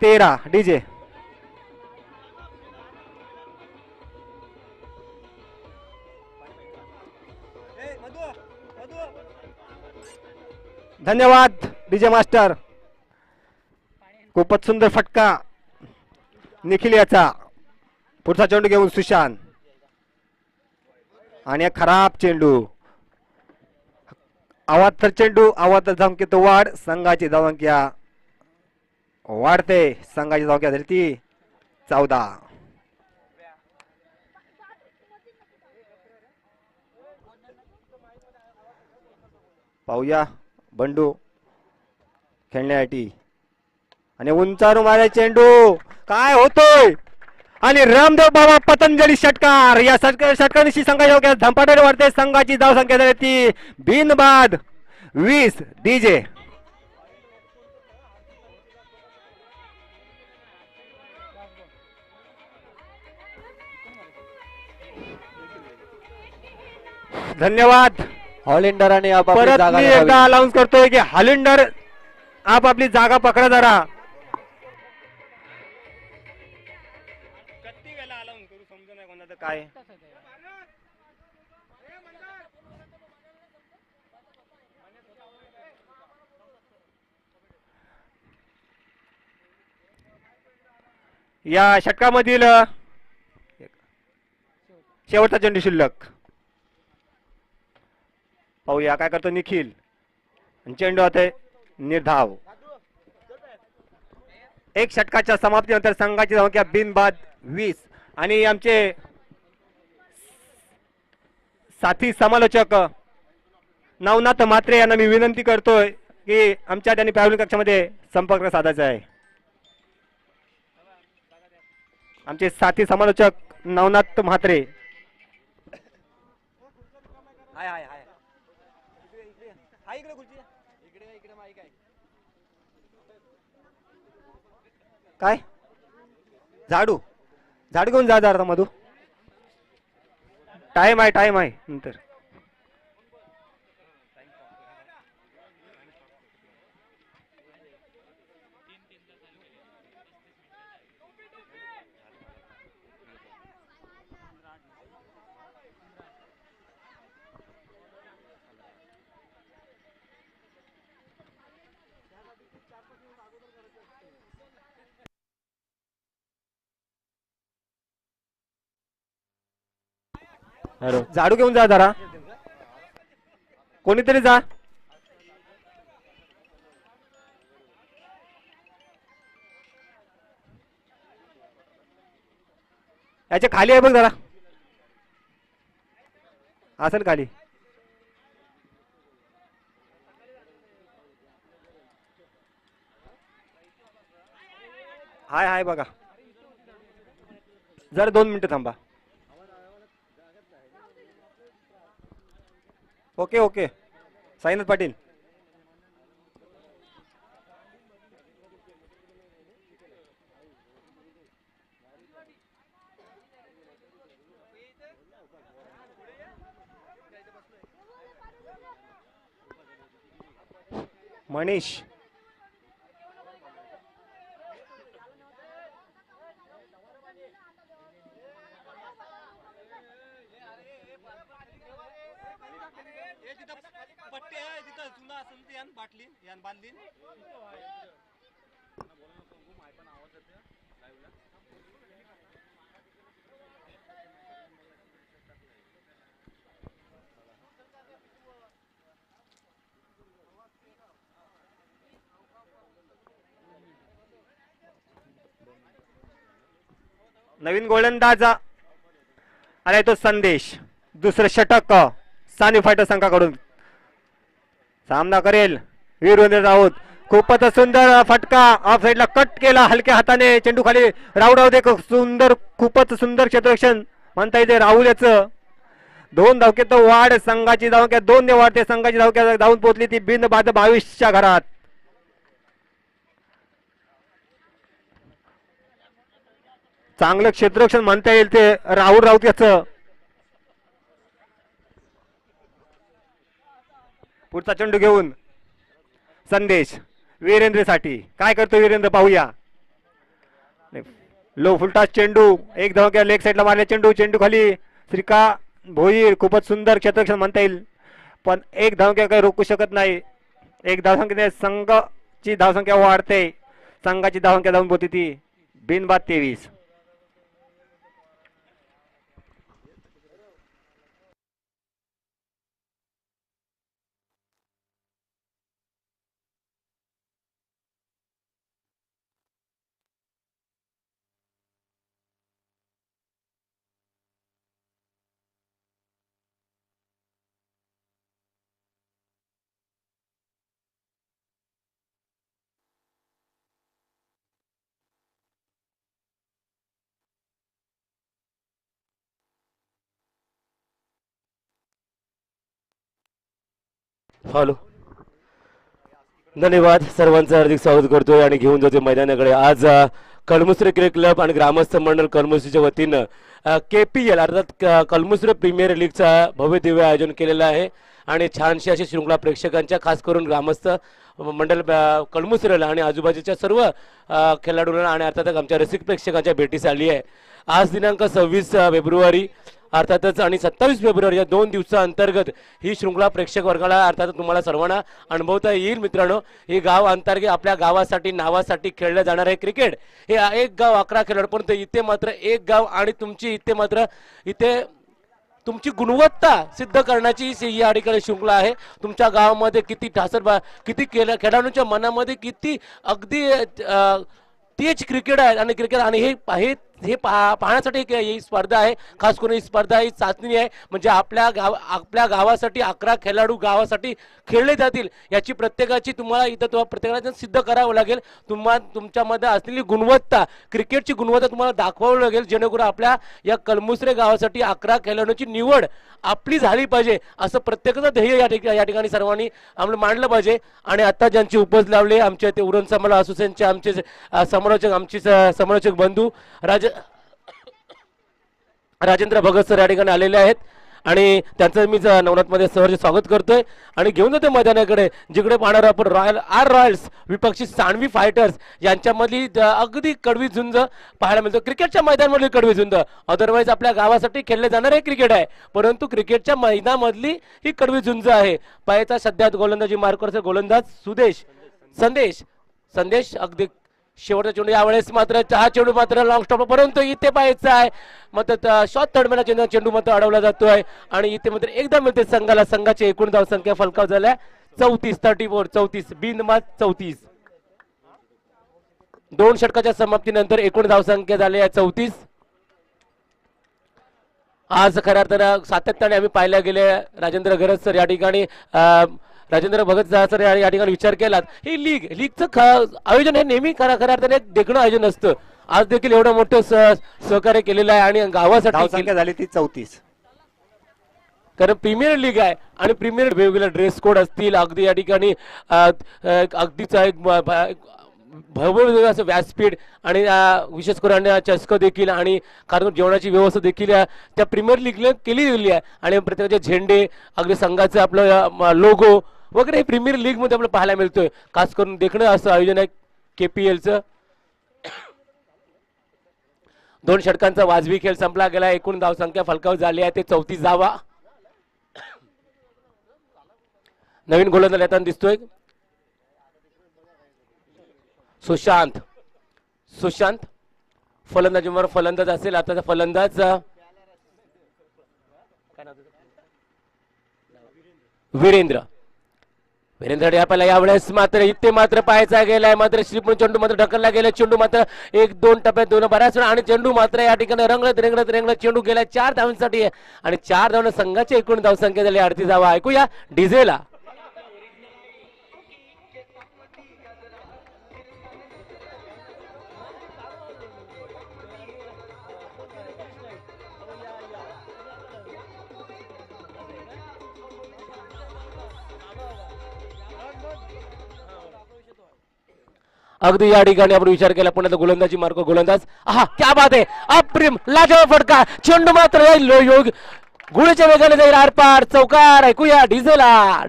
Speaker 2: 13. डीजे धन्यवाद डीजे मास्टर. खूपच सुंदर फटका निखिल याचा. पुढचा चेंडू घेऊन सुशांत. आणि खराब चेंडू. आवाज चेंडू आवाज धावसंख्येत वाढ. संघाची धावसंख्या वाढते. संघाची धावसंख्या झाली ती 14. पाहूया बंडू खेळण्यासाठी. आणि उंचारून मारे चेंडू. काय होतोय. आणि रामदेव बाबा पतंजली षटकार. या षटकाराशी संघाची झंपाट्याने वाढते. संघाची धावसंख्या झाली ती बिनबाद 20. डीजे धन्यवाद.
Speaker 3: हॉलिंडराने आपापली
Speaker 2: परत
Speaker 3: जागा
Speaker 2: मी
Speaker 3: धरावी.
Speaker 2: एकदा अनाऊन्स करतोय की हॉलिंडर आपापली जागा पकडा जरा. किती वेळा अनाऊन्स करू समजू नाही कोणाचं काय. या षटकामधील शेवटचा चेंडू शिल्लक. पाहूया काय करतो निखिल. चेंडू होते निर्धाव. एक षटकाच्या समाप्तीनंतर संघाची धावसंख्या बिनबाद 20. आणि आमचे साथी समालोचक नवनाथ म्हात्रे यांना मी विनंती करतोय की आमच्या त्यांनी प्रायोगिक कक्षामध्ये संपर्क साधायचा आहे. आमचे साथी समालोचक नवनाथ म्हात्रे. हाय हाय हाय काय झाडू झाडू घेऊन जा जरा मधू. टाइम आहे नंतर. झाडू घेऊन जा जरा कोणीतरी जा. याच्या खाली आहे बघ जरा असेल खाली. हाय बघा जरा 2 मिनिटं थांबा. ओके साईनाथ पाटील. मनीष नवीन गोलंदाज आलाय तो संदेश. दुसरं षटक सानी फायटर संघाकडून. सामना करेल वीरेंद्र राऊत. खूपच सुंदर फटका ऑफ साइडला कट केला हलक्या हाताने. चेंडू खाली राऊत दे सुंदर खूपच सुंदर क्षेत्ररक्षण म्हणता येते राहुल याचं. 2 धावक्यात वाढ संघाची धावक्या 2 ने वाढते. संघाची धावक्या धावून पोहोचली ती बिन बाद 22च्या घरात. चांगलं क्षेत्ररक्षण म्हणता येईल ते राहुल राऊत याचं. पुढचा चेंडू घेऊन संदेश वीरेंद्रसाठी. काय करतो वीरेंद्र पाहूया. लो फुलटा चेंडू एक धावक्या लेग साईडला मारले. चेंडू खाली श्रीका भोईर. खूपच सुंदर क्षेत्ररक्षण म्हणता येईल पण एक धावक्या काही रोखू शकत नाही. एक धावसंख्येने संघाची धावसंख्या वाढते. संघाची धावसंख्या धावून पोहोचते ती बिनबाद 23.
Speaker 4: हॅलो धन्यवाद. सर्वांचं हार्दिक स्वागत करतोय आणि घेऊन जातोय मैदानाकडे. आज कळमुसरे क्रिकेट क्लब आणि ग्रामस्थ मंडळ कळमुसरीच्या वतीनं KPL अर्थात कळमुसरे प्रीमियर लीगचा भव्य दिव्य आयोजन केलेलं आहे आणि छानशी अशी शृंखला प्रेक्षकांच्या खास करून ग्रामस्थ मंडळ कळमुसरेला आणि आजूबाजूच्या सर्व खेळाडूंना आणि अर्थातच आमच्या रसिक प्रेक्षकांच्या भेटीस आली आहे. आज दिनांक 26 फेब्रुवारी अर्थातच आणि 27 फेब्रुवारी या 2 दिवसाअंतर्गत ही शृंखला प्रेक्षक वर्गाला अर्थात तुम्हाला सर्वांना अनुभवता येईल. मित्रांनो ही गाव अंतर्गत आपल्या गावासाठी नावासाठी खेळलं जाणार आहे क्रिकेट. हे एक गाव 11 खेळाडू पण इथे मात्र एक गाव आणि तुमची इथे मात्र इथे तुमची गुणवत्ता सिद्ध करण्याची ही या ठिकाणी शृंखला आहे. तुमच्या गावामध्ये किती किती खेळाडूंच्या मनामध्ये किती अगदी तेज क्रिकेट आहे आणि क्रिकेट आणि हे हे पाहण्यासाठी ही स्पर्धा आहे. खास करून ही स्पर्धा ही चाचणी आहे. म्हणजे आपल्या गावासाठी 11 खेळाडू गावासाठी खेळले जातील याची प्रत्येकाची तुम्हाला इथं प्रत्येकाला सिद्ध करावं लागेल. तुमच्यामध्ये असलेली गुणवत्ता, क्रिकेटची गुणवत्ता तुम्हाला दाखवावं लागेल, जेणेकरून आपल्या या कलमुसरे गावासाठी 11 खेळाडूंची निवड आपली झाली पाहिजे, असं प्रत्येकाचं ध्येय या ठिकाणी सर्वांनी आम्हाला मांडलं पाहिजे. आणि आता ज्यांची उपज लावली आमच्या ते उरण समाला असोसिएशनचे आमचे समालोचक बंधू राजेंद्र भगत सर या ठिकाणी आलेले आहेत आणि त्यांचं मी नवनाथमध्ये सहर्ष स्वागत करतोय. आणि घेऊन जाते मैदानाकडे, जिकडे पाहणार आपण रॉयल्स विपक्षी सांडवी फायटर्स यांच्यामधली अगदी कडवी झुंज पाहायला मिळतो. क्रिकेटच्या मैदानामधली कडवी झुंज, अदरवाईज आपल्या गावासाठी खेळले जाणारे क्रिकेट आहे, परंतु क्रिकेटच्या मैदानामधली ही कडवी झुंज आहे. पायाचा सध्यात गोलंदाजी मार्करचा गोलंदाज संदेश अगदी शेवटचा चेंडू, यावेळेस मात्र हा चेंडू मात्र लॉंग स्टॉप, परंतु इथे पाहायचा आहे मात्र शॉर्ट थर्ड चेंडू मात्र अडवला जातोय. आणि इथे मात्र एकदा मिळते संघाला. संघाची एकूण धावसंख्या फलकाव झाल्या 34 बिनबाद 34. 2 षटकाच्या समाप्तीनंतर एकूण धावसंख्या झाल्या 34. आज खऱ्या अर्थानं सातत्याने आम्ही पाहायला गेले राजेंद्र गरज सर या ठिकाणी, राजेंद्र भगत सर या ठिकाणी विचार केलात, ही लीगचं आयोजन हे नेहमी खऱ्या अर्थाने एक देखणं आयोजन असतं. आज देखील एवढं मोठं सहकार्य केलेलं आहे आणि गावासाठी
Speaker 2: संख्या झाली ती 34.
Speaker 4: कारण प्रीमियर लीग आहे आणि प्रीमियर वेगवेगळे ड्रेस कोड असतील, अगदी या ठिकाणी अगदीचा एक भव्य असं व्यासपीठ आणि विशेष करून चषक देखील आणि कारण जेवणाची व्यवस्था देखील त्या प्रीमियर लीगला केली गेली आहे. आणि प्रत्येकाचे झेंडे, अगदी संघाचे आपलं लोगो वगैरे हे प्रीमियर लीग मध्ये आपल्याला पाहायला मिळतोय. खास करून देखणं असं आयोजन आहे KPLचं. 2 षटकांचा वाजवी खेळ संपला गेला. एकूण धावसंख्या फलकावर झाली आहे ते 34 धावा. नवीन गोलंदाज येताना दिसतोय सुशांत फलंदाजीवर फलंदाज असेल. आता फलंदाज वीरेंद्र आपल्याला यावेळेस मात्र इथे मात्र पाहायचा गेलाय, मात्र श्रीपूर्ण चेंडू मात्र ढकलला गेला. चेंडू मात्र 1-2 टप्प्यात दोन बऱ्याच वेळा आणि चेंडू मात्र या ठिकाणी रंगत चेंडू गेला 4 धावांसाठी आणि 4 धावांना संघाची एकूण धावसंख्या झाली 38 धावा. ऐकूया डिझेला. अगदी या ठिकाणी आपण विचार केला पुन्हा गोलंदाजी मार्को गोलंदाज, आहा क्या बात आहे, अप्रिम लाजवाब फटका. चेंडू मात्र योग गुळीच्या वेगाने जाईल आरपार चौकार. ऐकूया डिझेला.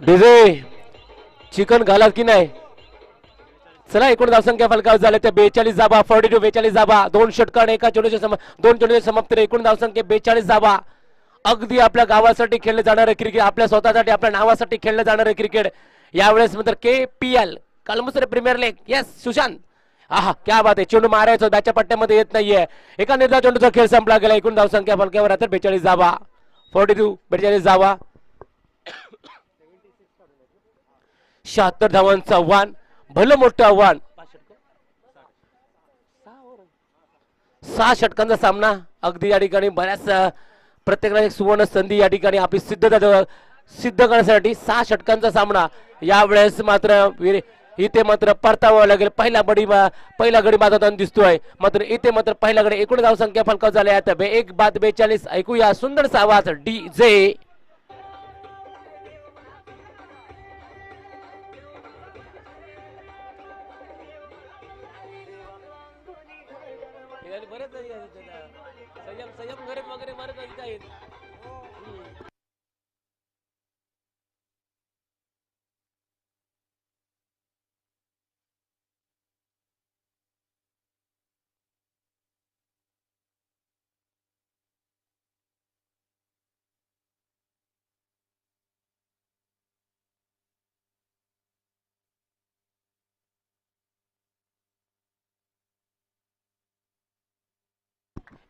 Speaker 4: डिझे चिकन घालात की नाही. चला एकूण धावसंख्या फलकावर झाल्या त्या 42 धावा. 42 धावा. 2 षटकार एका चेंडूच्या 2 चेंडूच्या समाप्तीने एकूण धावसंख्या 42 धावा. अगदी आपल्या गावासाठी खेळले जाणारे क्रिकेट, आपल्या स्वतःसाठी आपल्या नावासाठी खेळले जाणारे क्रिकेट. यावेळेस नंतर KPL Kalmusare premier league. Yes Sushant, आहा क्या बात आहे. चेंडू मारायचं बॅच्या पट्ट्यामध्ये येत नाहीये. एका निर्धार चेंडूचा खेळ संपला गेला. एकूण धावसंख्या फलकावर आता 42 धावा. 42 धावा. 76 धावांचं आव्हान, भलं मोठं आव्हान. 6 षटकांचा सामना. अगदी या ठिकाणी बऱ्याच प्रत्येकाला एक सुवर्ण संधी या ठिकाणी आपली सिद्ध करण्यासाठी 6 षटकांचा सामना. यावेळेस मात्र इथे मात्र परतावा लागेल. पहिला गडी बाजारात दिसतोय, मात्र इथे मात्र पहिला गडी. एकूण धावसंख्या फलकावर झाल्या आता 1-42. ऐकूया सुंदर आवाज DJ.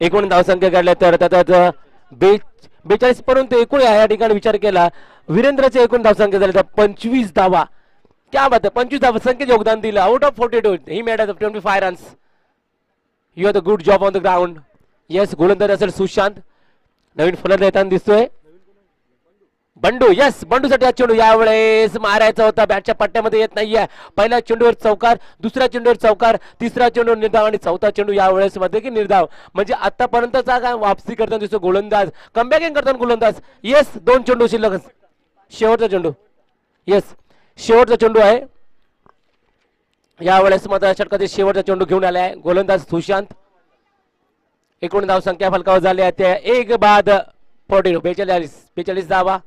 Speaker 4: एकूण धावसंख्या काढल्या तर त्यात 42 पर्यंत एकूण या ठिकाणी विचार केला वीरेंद्रचे एकूण धावसंख्या झाले तर 25 धावा. क्या बात आहे, 25 धावा संख्येत योगदान दिलं. Out of 42 he made 25 runs. You are the good job on the ground. Yes, गोलंदाज असेल सुशांत. नवीन फलंदाज येताना दिसतोय बंडू. येस, बंडूसाठी हा चेंडू यावेळेस मारायचा होता, बॅटच्या पट्ट्यामध्ये येत नाहीये. पहिल्या चेंडूवर चौकार, दुसऱ्या चेंडूवर चौकार, तिसरा चेंडू निर्धाव आणि चौथा चेंडू यावेळेस मध्ये की निर्धाव. म्हणजे आतापर्यंतचा काय वापसी करताना दिसतो गोलंदाज, कमबॅकिंग करताना गोलंदाज. येस, 2 चेंडू शिल्लक. शेवटचा चेंडू. येस, शेवटचा चेंडू आहे यावेळेस. मात्र षटकाचे शेवटचा चेंडू घेऊन आलाय गोलंदाज सुशांत. एकूण धावसंख्या फलकावर झाली आहे त्या 1 बाद 42 धावा.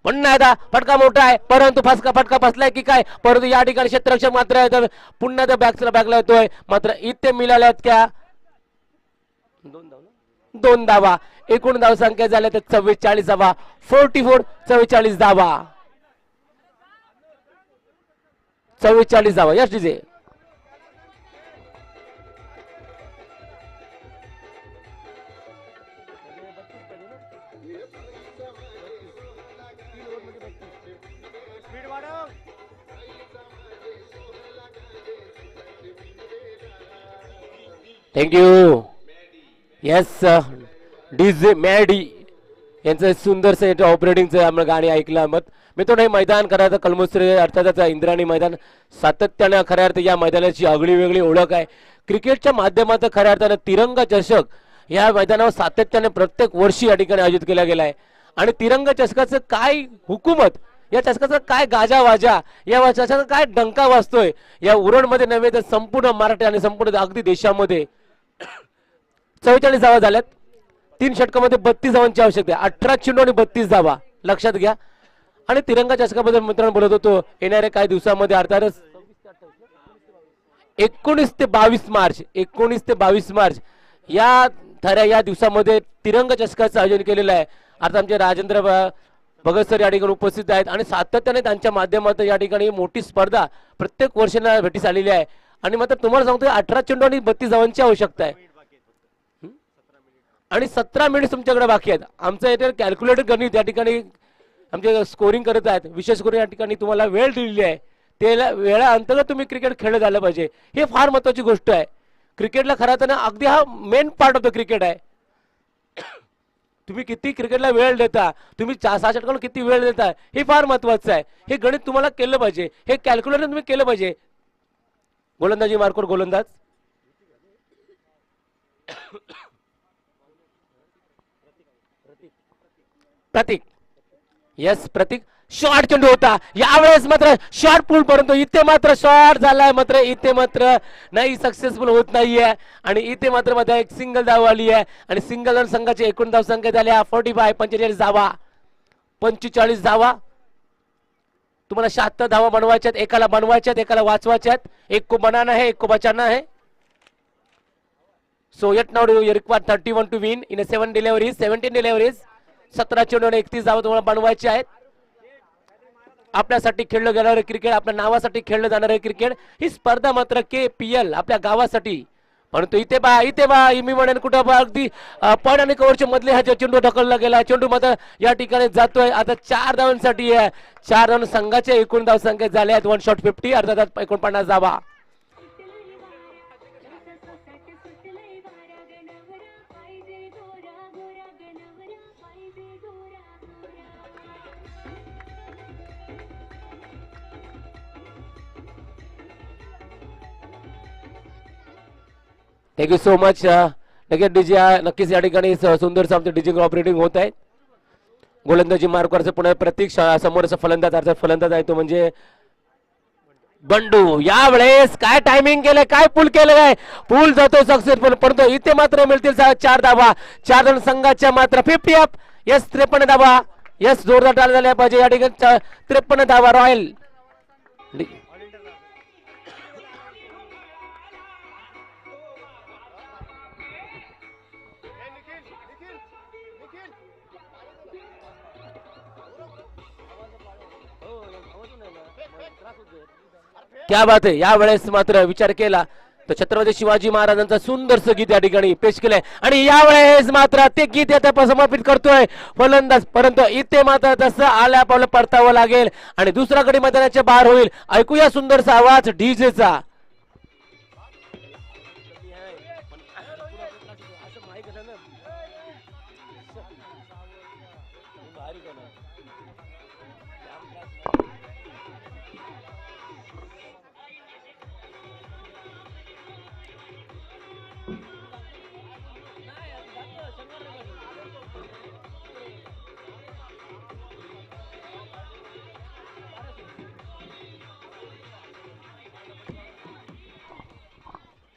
Speaker 4: पुन्हा एकदा फटका मोठा आहे, परंतु फटका फसलाय की काय, परंतु या ठिकाणी क्षेत्ररक्षक मात्र पुन्हा त्या बॅकला येतोय. मात्र इथे मिळाल्यात क्या 2 धावा. एकूण धावसंख्या झाल्या तर 44 धावा. 44 धावा. 44 धावा. Yes DJ. Thank you. Yes, DJ Maddy यांचं सुंदरसं ऑपरेटिंगचं आम्ही गाणी ऐकलं. मत मित्रांनो, हे मैदान खरं तर कलमुस्रे अर्थातच इंद्राणी मैदान सातत्यानं खऱ्या अर्थ या मैदानाची आगळी वेगळी ओळख आहे. क्रिकेटच्या माध्यमातून खऱ्या अर्थानं तिरंगा चषक या मैदानावर सातत्याने प्रत्येक वर्षी या ठिकाणी आयोजित केला गेला आहे. आणि तिरंगा चषकाचं काय हुकूमत, या चषकाचा काय गाजा वाजा, या चषकाचा काय डंका वाजतोय या उरणमध्ये नव्हे तर संपूर्ण महाराष्ट्र आणि संपूर्ण अगदी देशामध्ये. 44 धावा झाल्यात. 3 षटकामध्ये 32 धावांची आवश्यकता आहे. 18 चेंडू आणि 32 धावा लक्षात घ्या. आणि तिरंगा चषकाबद्दल मित्रांनो बोलत होतो, येणाऱ्या काही दिवसामध्ये अर्थातच 19 ते 22 मार्च या दिवसामध्ये तिरंगा चषकाचं आयोजन केलेलं आहे. आता आमचे राजेंद्र भगत सर या ठिकाणी उपस्थित आहेत आणि सातत्याने त्यांच्या माध्यमातून या ठिकाणी मोठी स्पर्धा प्रत्येक वर्षाला भेटीस आलेली आहे. आणि मात्र तुम्हाला सांगतोय 18 चेंडू आणि 32 धावांची आवश्यकता आहे आणि 17 मिनिट तुमच्याकडे बाकी आहेत. आमचं इथे कॅल्क्युलेटर गणित या ठिकाणी आमचे स्कोरिंग करत आहेत. विशेष करून या ठिकाणी तुम्हाला वेळ दिलेली आहे, त्याला वेळा अंतर्गत तुम्ही क्रिकेट खेळलं झालं पाहिजे. हे फार महत्वाची गोष्ट आहे. क्रिकेटला खरं तर अगदी हा main part of the cricket आहे. तुम्ही किती क्रिकेटला वेळ देता, तुम्ही 6 षटकांना किती वेळ देता, हे फार महत्वाचं आहे. हे गणित तुम्हाला केलं पाहिजे, हे कॅल्क्युलेटर तुम्ही केलं पाहिजे. गोलंदाजी मार्कोर गोलंदाज प्रतीक. यस, प्रतीक. शॉर्ट चेंडू होता यावेळेस, मात्र शॉर्ट पूल परंतु इथे मात्र शॉर्ट झालाय, मात्र इथे मात्र नाही सक्सेसफुल होत नाहीये. आणि इथे मात्र मध्ये एक सिंगल धाव आली आहे आणि सिंगल रन संघाची एकूण धाव संख्या झाल्या 45 धावा. 45 धावा. तुम्हाला 76 धावा बनवायच्यात, एकाला बनवायच्यात एकाला वाचवायच्यात. एक को बनाना है, एक को बचाना है. So yet now you require 31 to win in a 17 deliveries. 17 चेंडू आणि 31 धावा तुम्हाला बनवायचे आहेत. आपल्यासाठी खेळलं गेणारं क्रिकेट, आपल्या नावासाठी खेळलं जाणार आहे क्रिकेट. ही स्पर्धा मात्र KPL आपल्या गावासाठी. परंतु इथे बा मी म्हणेन कुठं बा अगदी पॉइंट आणि कव्हरच्या मधले हा चेंडू ढकलला गेला. चेंडू मात्र या ठिकाणी जातोय आता 4 धावांसाठी आहे. 4 धाव संघाच्या एकूण धाव संख्या झाल्या आहेत 1 शॉट 50 अर्थात 49 धावा. Thank you so much. नक्कीच डीजे नक्कीच या ठिकाणी सुंदरचं आमचं डीजिंग ऑपरेटिंग होत आहे. गोलंदाजी मार्कवरचं पुन्हा प्रतीक समोरचा फलंदाज अर्थात फलंदाज आहे तो म्हणजे बंडू. यावेळेस काय टायमिंग केलंय, काय पूल केलंय, पूल जातो सक्सेसफुल. परंतु इथे मात्र मिळतील 4 धावा. 4 जण संघाच्या मात्र 50 अप. यस, 53 धावा. यस, जोरदार टाळ्या झाल्या पाहिजे या ठिकाणी. 53 धावा रॉयल. क्या बात आहे. यावेळेस मात्र विचार केला तर छत्रपती शिवाजी महाराजांचं सुंदरसं गीत या ठिकाणी पेश केलंय आणि यावेळेस मात्र ते गीत आता समर्पित करतोय फलंदाज, परंतु इथे मात्र तसं आल्या पावलं परतावं लागेल आणि दुसरा गडी मैदानाच्या बाहेर होईल. ऐकूया सुंदरसा आवाज डीजेचा.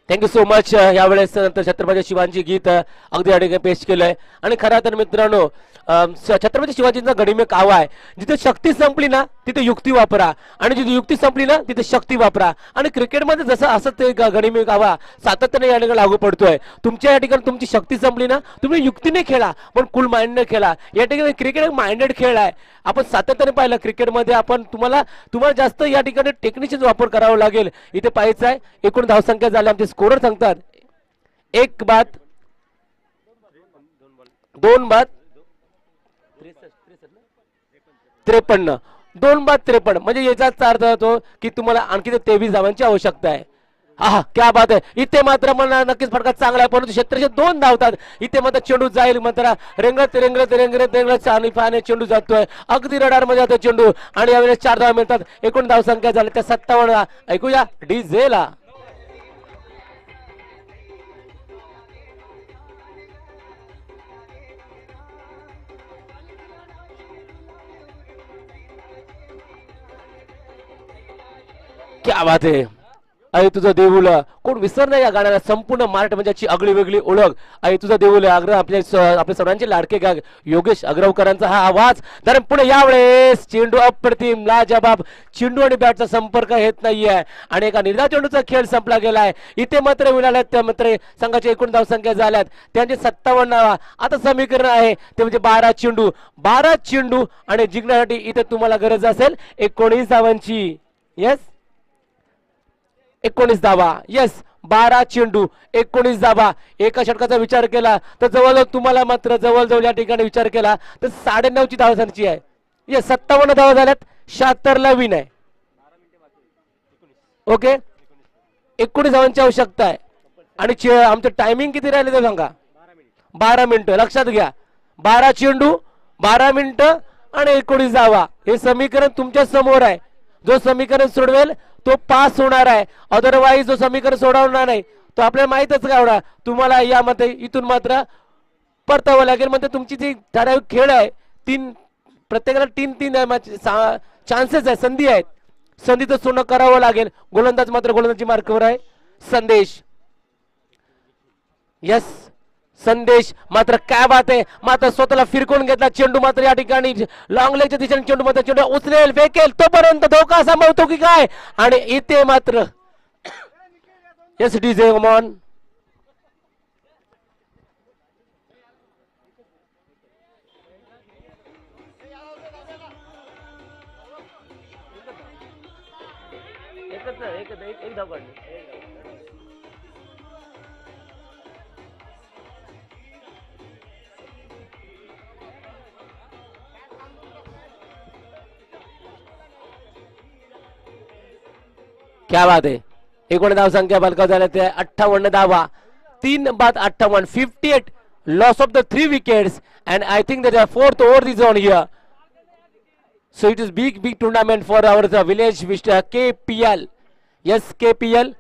Speaker 4: Thank you so much. यावेळेस छत्रपती शिवाजी गीत अगदी या ठिकाणी पेश केलंय आणि खरं तर मित्रांनो छत्रपती शिवाजींचा गडिमे कावा आहे. जिथे शक्ती संपली ना तिथे युक्ती वापरा आणि जिथे युक्ती संपली ना तिथे शक्ती वापरा. आणि क्रिकेटमध्ये जसं असं ते गडिमे कावा सातत्याने या ठिकाणी लागू पडतोय. तुमच्या या ठिकाणी तुमची शक्ती संपली ना तुम्ही युक्तीने खेळा पण कूल माइंडने खेळा. या ठिकाणी क्रिकेट एक माइंडेड खेळ आहे. आपण सातत्याने पाहिलं क्रिकेटमध्ये आपण तुम्हाला जास्त या ठिकाणी टेक्निकचा वापर करावा लागेल. इथे पाहायचं आहे एकूण धावसंख्या झाली आमचे स्कोरर सांगतात 1 बाद 2 बाद 53 2 बाद 53 म्हणजे याचाच अर्थ होतो की तुम्हाला आणखी 23 धावांची आवश्यकता आहे. हा क्या बात आहे. इथे मात्र मला नक्कीच फटका चांगला आहे परंतु क्षेत्राचे 2 धावतात. इथे मात्र चेंडू जाईल मात्र रेंगत रेंगत रेंगत रेंगत आणि पाने चेंडू जातोय अगदी रडार मध्ये जातो चेंडू आणि यावेळेस 4 धावा मिळतात. एकूण धावसंख्या झाली त्या 57. ऐकूया डीजेला. क्या बात आहे. आई तुझं देऊळ कोण विसरणार या गाण्याला. संपूर्ण मराठी म्हणजे आगळी वेगळी ओळख. आई तुझं देऊळ अग्र आपल्या सर्वांचे लाडके गाग योगेश अग्रवकरांचा हा आवाज. तर पुढे यावेळेस चेंडू अप्रतिम लाजबाब. चेंडू आणि बॅटचा संपर्क येत नाहीये आणि एका निर्धाव चेंडूचा खेळ संपला गेलाय. इथे मात्र मिळाल्यात त्या मात्र संघाची एकूण धावसंख्या झाल्यात त्यांचे 57. आता समीकरण आहे ते म्हणजे 12 चेंडू आणि जिंकण्यासाठी इथे तुम्हाला गरज असेल 19 धावांची. येस 19 धावा. येस 12 चेंडू 19 धावा. एका षटकाचा विचार केला तर जवळजवळ तुम्हाला मात्र जवळजवळ या ठिकाणी विचार केला तर 9.5 ची धावांची आहे. येस 57 धावा झाल्यात. 76 ला विन आहे. ओके 19 धावांची आवश्यकता आहे आणि आमचं टायमिंग किती राहिले ते सांगा. 12 मिनिटं लक्षात घ्या. 12 चेंडू 12 मिनिटं आणि 19 धावा. हे समीकरण तुमच्या समोर आहे. जो समीकरण सोडवेल तो पास होणार आहे. अदरवाईज जो समीकरण सोडवणार नाही तो आपल्याला माहितच का एवढा तुम्हाला यामध्ये इथून मात्र परतावं लागेल. म्हणजे तुमची जी ठराविक खेळ आहे प्रत्येकाला 3 चान्सेस आहे संधी आहेत. संधीचं सोनं करावं लागेल. गोलंदाज मात्र गोलंदाजी मार्कवर आहे. संदेश यस संदेश मात्र काय बात आहे. मात्र स्वतःला फिरकून घेतला चेंडू मात्र या ठिकाणी लॉंग लेगच्या दिशेने चेंडू मात्र चेंडू उचलेल फेकेल तोपर्यंत धोका सांभाळतो की काय आणि इथे मात्र यस डीजे ऑन एक धाव काढली. क्या बात आहे. एकूण धावसंख्या बलकाव झाल्या ते 58 धावा. 3 बाद 58 58 loss of the 3 wickets and I think that the 4th over is on here. So it is big tournament for our village which KPL. Yes KPL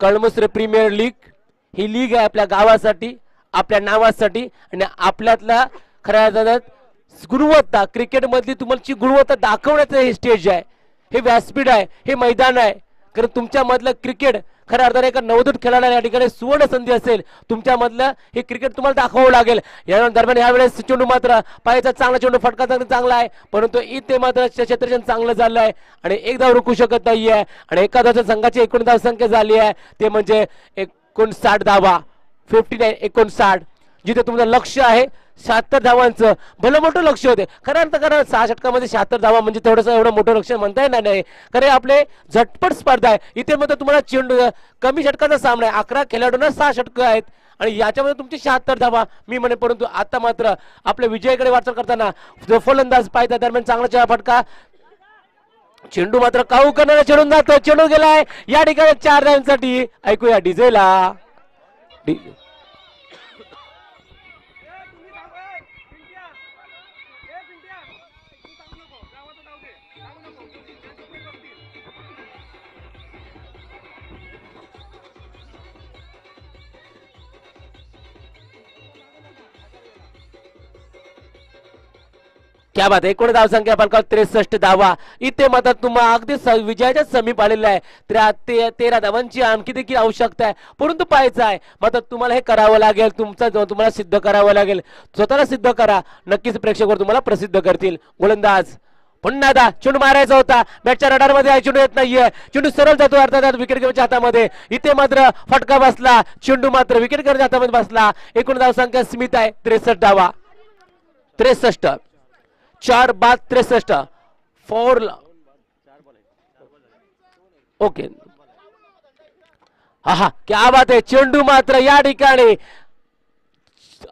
Speaker 4: Kalmusare premier league. ही लीग आहे आपल्या गावासाठी आपल्या नावासाठी आणि आपल्यातला खऱ्या अर्थात गुणवत्ता क्रिकेट मधली तुमची गुणवत्ता दाखवण्याचं हे स्टेज आहे. हे व्यासपीठ आहे. हे मैदान आहे. कारण तुमच्या मधलं क्रिकेट खऱ्या अर्थाने एका नवोदित खेळाडूला या ठिकाणी सुवर्ण संधी असेल. तुमच्या मधलं हे क्रिकेट तुम्हाला दाखवावं लागेल. या दरम्यान यावेळेस चेंडू मात्र पायाचा चांगला चेंडू फटका चांगला आहे परंतु इथे मात्र क्षेत्ररक्षण चांगलं झालं आहे आणि एक धाव रोखू शकत नाहीये आणि एका धावच्या संघाची एकूण धावसंख्या झाली आहे ते म्हणजे 59 धावा. 59 59 जिथे तुमचं लक्ष आहे 76 धावांचं भलं मोठं लक्ष होते. खरं अर्थ कारण 6 षटकामध्ये 76 धावा म्हणजे तेवढंसं एवढं मोठं लक्ष म्हणता येणार नाही. खरे आपले झटपट स्पर्धा आहे. इथे मग तुम्हाला चेंडू कमी षटकाचा सामना आहे. 11 खेळाडूंना 6 षटकं आहेत आणि याच्यामध्ये तुमची 76 धावा मी म्हणे. परंतु आता मात्र आपल्या विजयाकडे वाटचाल करताना जो फलंदाज पायथा दरम्यान चांगला फटका, चेंडू मात्र काऊ करणारा चेंडून जातो. चेंडू गेलाय या ठिकाणी 4 धावांसाठी. ऐकूया डीजेला. क्या बात आहे. एकूण धावसंख्या फलकावर 63 धावा. इथे मात्र तुम्हाला अगदी विजयाच्या समीप आलेला आहे. 13 धावांची आणखी देखील आवश्यकता आहे. परंतु पाहायचं आहे मात्र तुम्हाला हे करावं लागेल. तुम्हाला सिद्ध करावं लागेल. स्वतःला सिद्ध करा. नक्कीच प्रेक्षक तुम्हाला प्रसिद्ध करतील. गोलंदाज पुन्हा एकदा चेंडू मारायचा होता. बॅटच्या रडार मध्ये चेंडू येत नाहीये. चेंडू सरळ जातो अर्थात विकेट घेण्याच्या हातामध्ये. इथे मात्र फटका बसला. चेंडू मात्र विकेट घेण्याच्या हातामध्ये बसला. एकूण धावसंख्या सीमित आहे 63 धावा. 63 4 बाद 63 4 ओके. हा क्या बात आहे. चेंडू मात्र या ठिकाणी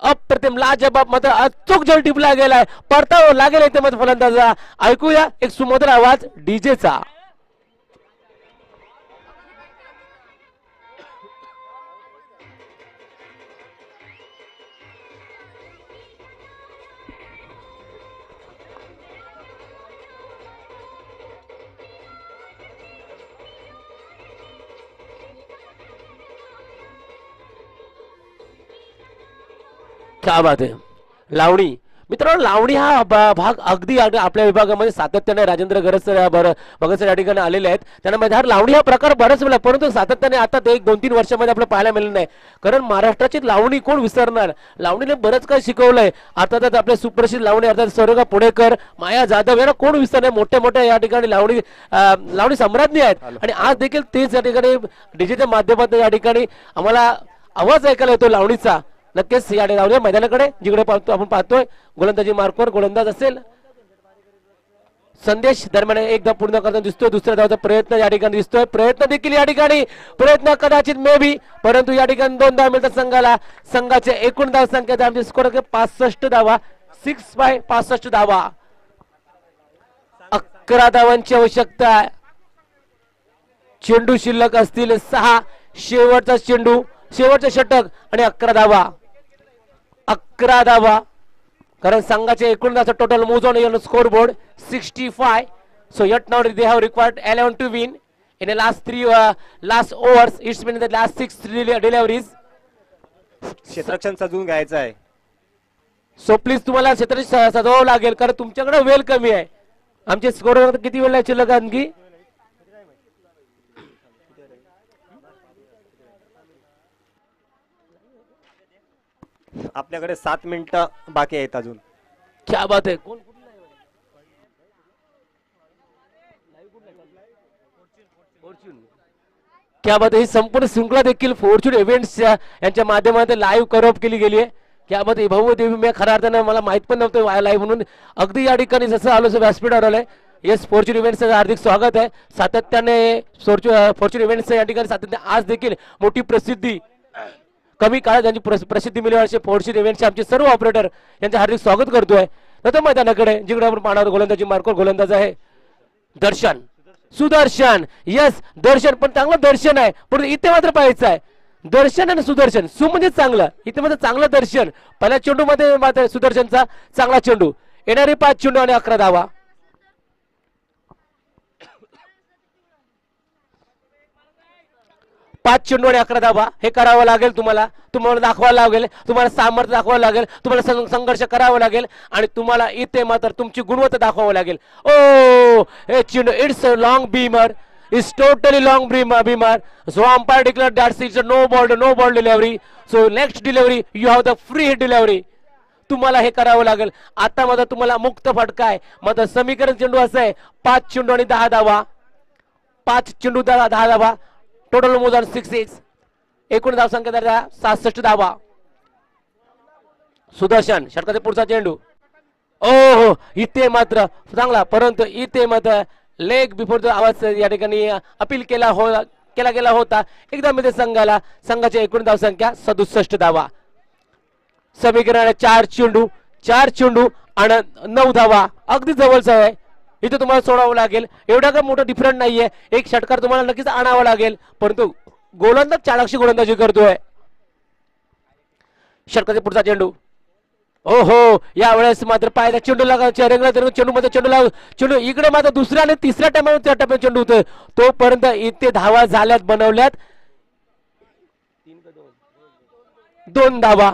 Speaker 4: अप्रतिम लाजबाब मात्र अचूक जल टिपला गेलाय. परताव लागेल इथे मग फलंदाजा. ऐकूया एक सुमधुर आवाज डीजेचा. क्या बात आहे. लावणी मित्रांनो, लावणी हा भाग अगदी आपल्या विभागामध्ये सातत्याने राजेंद्र भगत सर या ठिकाणी आलेले आहेत. त्यांना माहिती हा लावणी हा प्रकार बराच वेळा, परंतु सातत्याने आता ते 1-2-3 वर्षामध्ये आपल्याला पाहायला मिळालं नाही. कारण महाराष्ट्राची लावणी कोण विसरणार. लावणीने बरंच काही शिकवलंय. अर्थातच आपले सुप्रसिद्ध लावणी अर्थात सौरगा पुणेकर, माया जाधव यांना कोण विसरणार. मोठ्या मोठ्या या ठिकाणी लावणी सम्राज्ञी आहेत. आणि आज देखील तेच या ठिकाणी डीजेच्या माध्यमातून या ठिकाणी आम्हाला आवाज ऐकायला येतो लावणीचा. नक्कीच या ठिकाणी मैदानाकडे जिकडे आपण पाहतोय गोलंदाजी मार्कवर गोलंदाज असेल. संदेश दरम्यान एकदा पूर्ण करताना दिसतोय. दुसऱ्या धावाचा प्रयत्न या ठिकाणी दिसतोय. प्रयत्न देखील या ठिकाणी प्रयत्न कदाचित मे बी, परंतु या ठिकाणी 2 धावा मिळतात संघाला. संघाचे एकूण धाव संख्या स्कोर 65 धावा. 6/65 धावा. 11 धावांची आवश्यकता आहे. चेंडू शिल्लक असतील 6. शेवटचा चेंडू, शेवटचे षटक आणि 11 धावा. 11 धावा. कारण संघाचे एकूण धावाचा total moves on scoreboard 65. So yet now they have required 11 to win in the last overs. It's been in the last 6 deliveries.
Speaker 2: क्षेत्ररक्षण सजवून घ्यायचं आहे.
Speaker 4: सो प्लीज तुम्हाला क्षेत्र सजवावं लागेल कारण तुमच्याकडे वेळ कमी आहे. आमचे स्कोर किती वेळ शिल्लक आणखी
Speaker 2: आपल्याकडे 7 मिनिटं बाकी आहेत अजून.
Speaker 4: क्या बात आहे. क्या बात आहे. ही संपूर्ण शृंखला देखील फॉर्च्यून इव्हेंट्स यांच्या माध्यमातून लाईव्ह कव्हर केली गेली आहे. क्या बात आहे. भाऊ देवी मी खऱ्या अर्थानं मला माहित पण नव्हतं लाईव्ह म्हणून. अगदी या ठिकाणी जसं आलो व्यासपीठावर आलंय. येस फॉर्च्यून इव्हेंट्सचं हार्दिक स्वागत आहे. सातत्याने फॉर्च्यून इव्हेंट्स या ठिकाणी सातत्याने आज देखील मोठी प्रसिद्धी कमी काळात त्यांची प्रसिद्धी मिळवण्याचे फॉर्च्यून इव्हेंटचे आमचे सर्व ऑपरेटर यांचे हार्दिक स्वागत करतोय. नंतर मैदानाकडे जिकडे आपण पाहणार गोलंदाजी मार्कवर गोलंदाज आहे दर्शन सुदर्शन. यस दर्शन पण चांगलं दर्शन आहे. पण इथे मात्र पाहायचं आहे दर्शन आणि सुदर्शन. म्हणजे चांगलं इथे मात्र चांगलं दर्शन. पहिल्या चेंडू मध्ये मात्र सुदर्शनचा चांगला चेंडू. येणारे 5 चेंडू आणि 11 धावा. 5 चेंडू आणि 11 धावा. हे करावं लागेल तुम्हाला दाखवावं लागेल. तुम्हाला सामर्थ्य दाखवावं लागेल. तुम्हाला संघर्ष करावा लागेल आणि तुम्हाला इथे मात्र तुमची गुणवत्ता दाखवावं लागेल. ओ हे चेंडू it's a long Beamer. It's totally long beamer. So umpire declared that it's a no ball delivery. So next delivery you have the free hit delivery. तुम्हाला हे करावं लागेल. आता मात्र तुम्हाला मुक्त फटका आहे. मात्र समीकरण चेंडू असं आहे 5 चेंडू आणि 10 धावा. 5 चेंडू 10 धावा. टोटल मोजन 6. एकूण धाव संख्या 67 धावा. सुदर्शन षटकाचा पुढचा चेंडू. ओ हो, इथे मात्र चांगला, परंतु इथे मात्र लेग बिफोर आवाज या ठिकाणी अपील केला गेला होता. एकदा मध्ये संघाची एकूण धावसंख्या 67 धावा. समीकरण 4 चेंडू आणि 9 धावा, अगदी जवळचा आहे. इथे तुम्हाला सोडावं लागेल, एवढा काय मोठा डिफरंट नाहीये. एक षटकार तुम्हाला नक्कीच आणावा लागेल, परंतु गोलंदाज चाणक्य गोलंदाजी करतोय. षटकाचा पुढचा चेंडू. ओ हो, यावेळेस मात्र पायला चेंडू चेंडू इकडे मात्र दुसऱ्या आणि तिसऱ्या टप्प्यात चेंडू होतोय. तोपर्यंत इथे धावा झाल्यात, बनवल्यात 2 धावा.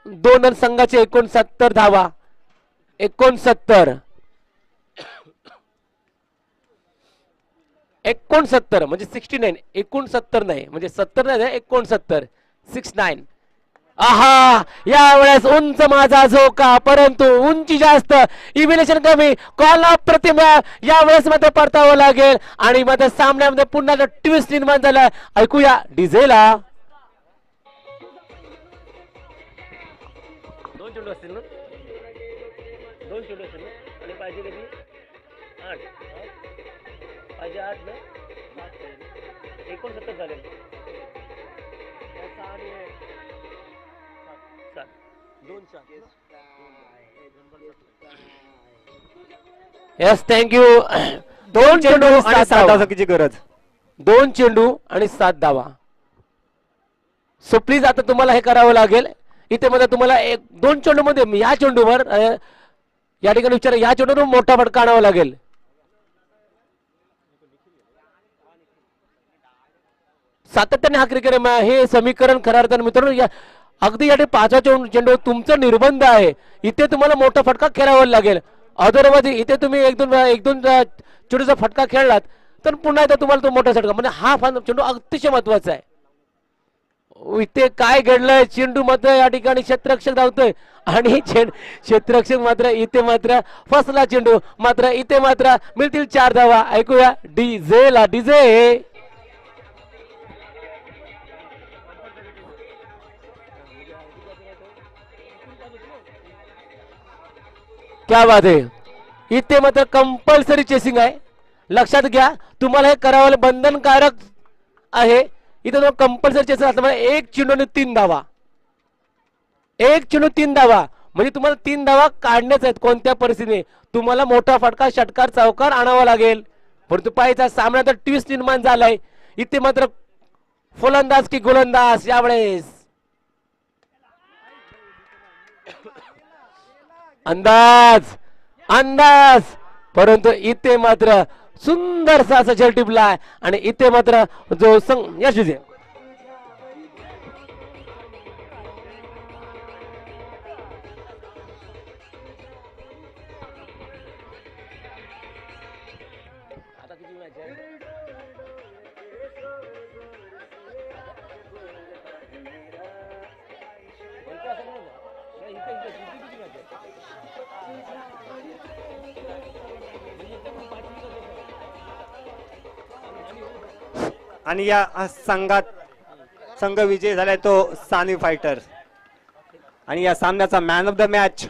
Speaker 4: 2 संघाचे 69 धावा. 69 म्हणजे 69, 69 नाही म्हणजे 70 नाही, 69 69. आहा, यावेळेस उंच माझा झोका, परंतु उंची जास्त, इव्हिलेशन कमी, कॉल ऑफ प्रतिमा यावेळेस मात्र परतावं लागेल. आणि मात्र सामन्यामध्ये पुन्हा ट्विस्ट निर्माण झाला. ऐकूया डिझेला. 2 चेंडू असतील ना, 2 चेंडू असतील ना, आणि पाहिजे किती 8 पाहिजे 8 ना, 69 झाले. Yes, thank you. 2 चेंडू आणि 7
Speaker 2: धावसंख्येची गरज.
Speaker 4: 2 चेंडू आणि 7 धावा. सो प्लीज आता तुम्हाला हे करावं लागेल. इथे मध्ये तुम्हाला 2 चेंडू मध्ये या चेंडूवर या ठिकाणी या चेंडूवर मोठा फटका आणावा लागेल. सातत्याने हा क्रिकेट हे समीकरण खऱ्या अर्थाने मित्रांनो अगदी या 5वा चेंडू तुमचं निर्बंध आहे. इथे तुम्हाला मोठा फटका खेळावा लागेल. अदरवाईज इथे तुम्ही एक दोन चेंडूचा फटका खेळलात तर पुन्हा एकदा तुम्हाला तो मोठा फटका, म्हणजे हा चेंडू अतिशय महत्वाचा आहे. इथे काय घडलंय, चेंडू मात्र या ठिकाणी क्षेत्ररक्षक धावतोय आणि क्षेत्ररक्षक मात्र इथे मात्र फसला चेंडू, मात्र इथे मात्र मिळतील 4 धावा. ऐकूया डीजे. क्या बात आहे. इथे मात्र कंपल्सरी चेसिंग आहे. लक्षात घ्या, तुम्हाला हे करावं बंधनकारक आहे. इथे कंपल्सरी चेसिंग असल्यामुळे 1 चेंडू आणि 3 धावा. 1 चेंडू 3 धावा म्हणजे तुम्हाला 3 धावा काढण्याच आहेत. कोणत्या परिस्थितीने तुम्हाला मोठा फटका, षटकार, चौकार आणावा लागेल. परंतु पाहायचा सामना तर ट्विस्ट निर्माण झालाय. इथे मात्र फलंदाज की गोलंदाज यावेळेस अंदाज, परंतु इथे मात्र सुंदरसा असा झेल टिपलाय. आणि इथे मात्र जो यश विजय
Speaker 2: आणि या संघ विजय झालाय तो सानी फायटर्स. आणि या सामन्याचा मॅन ऑफ द मॅच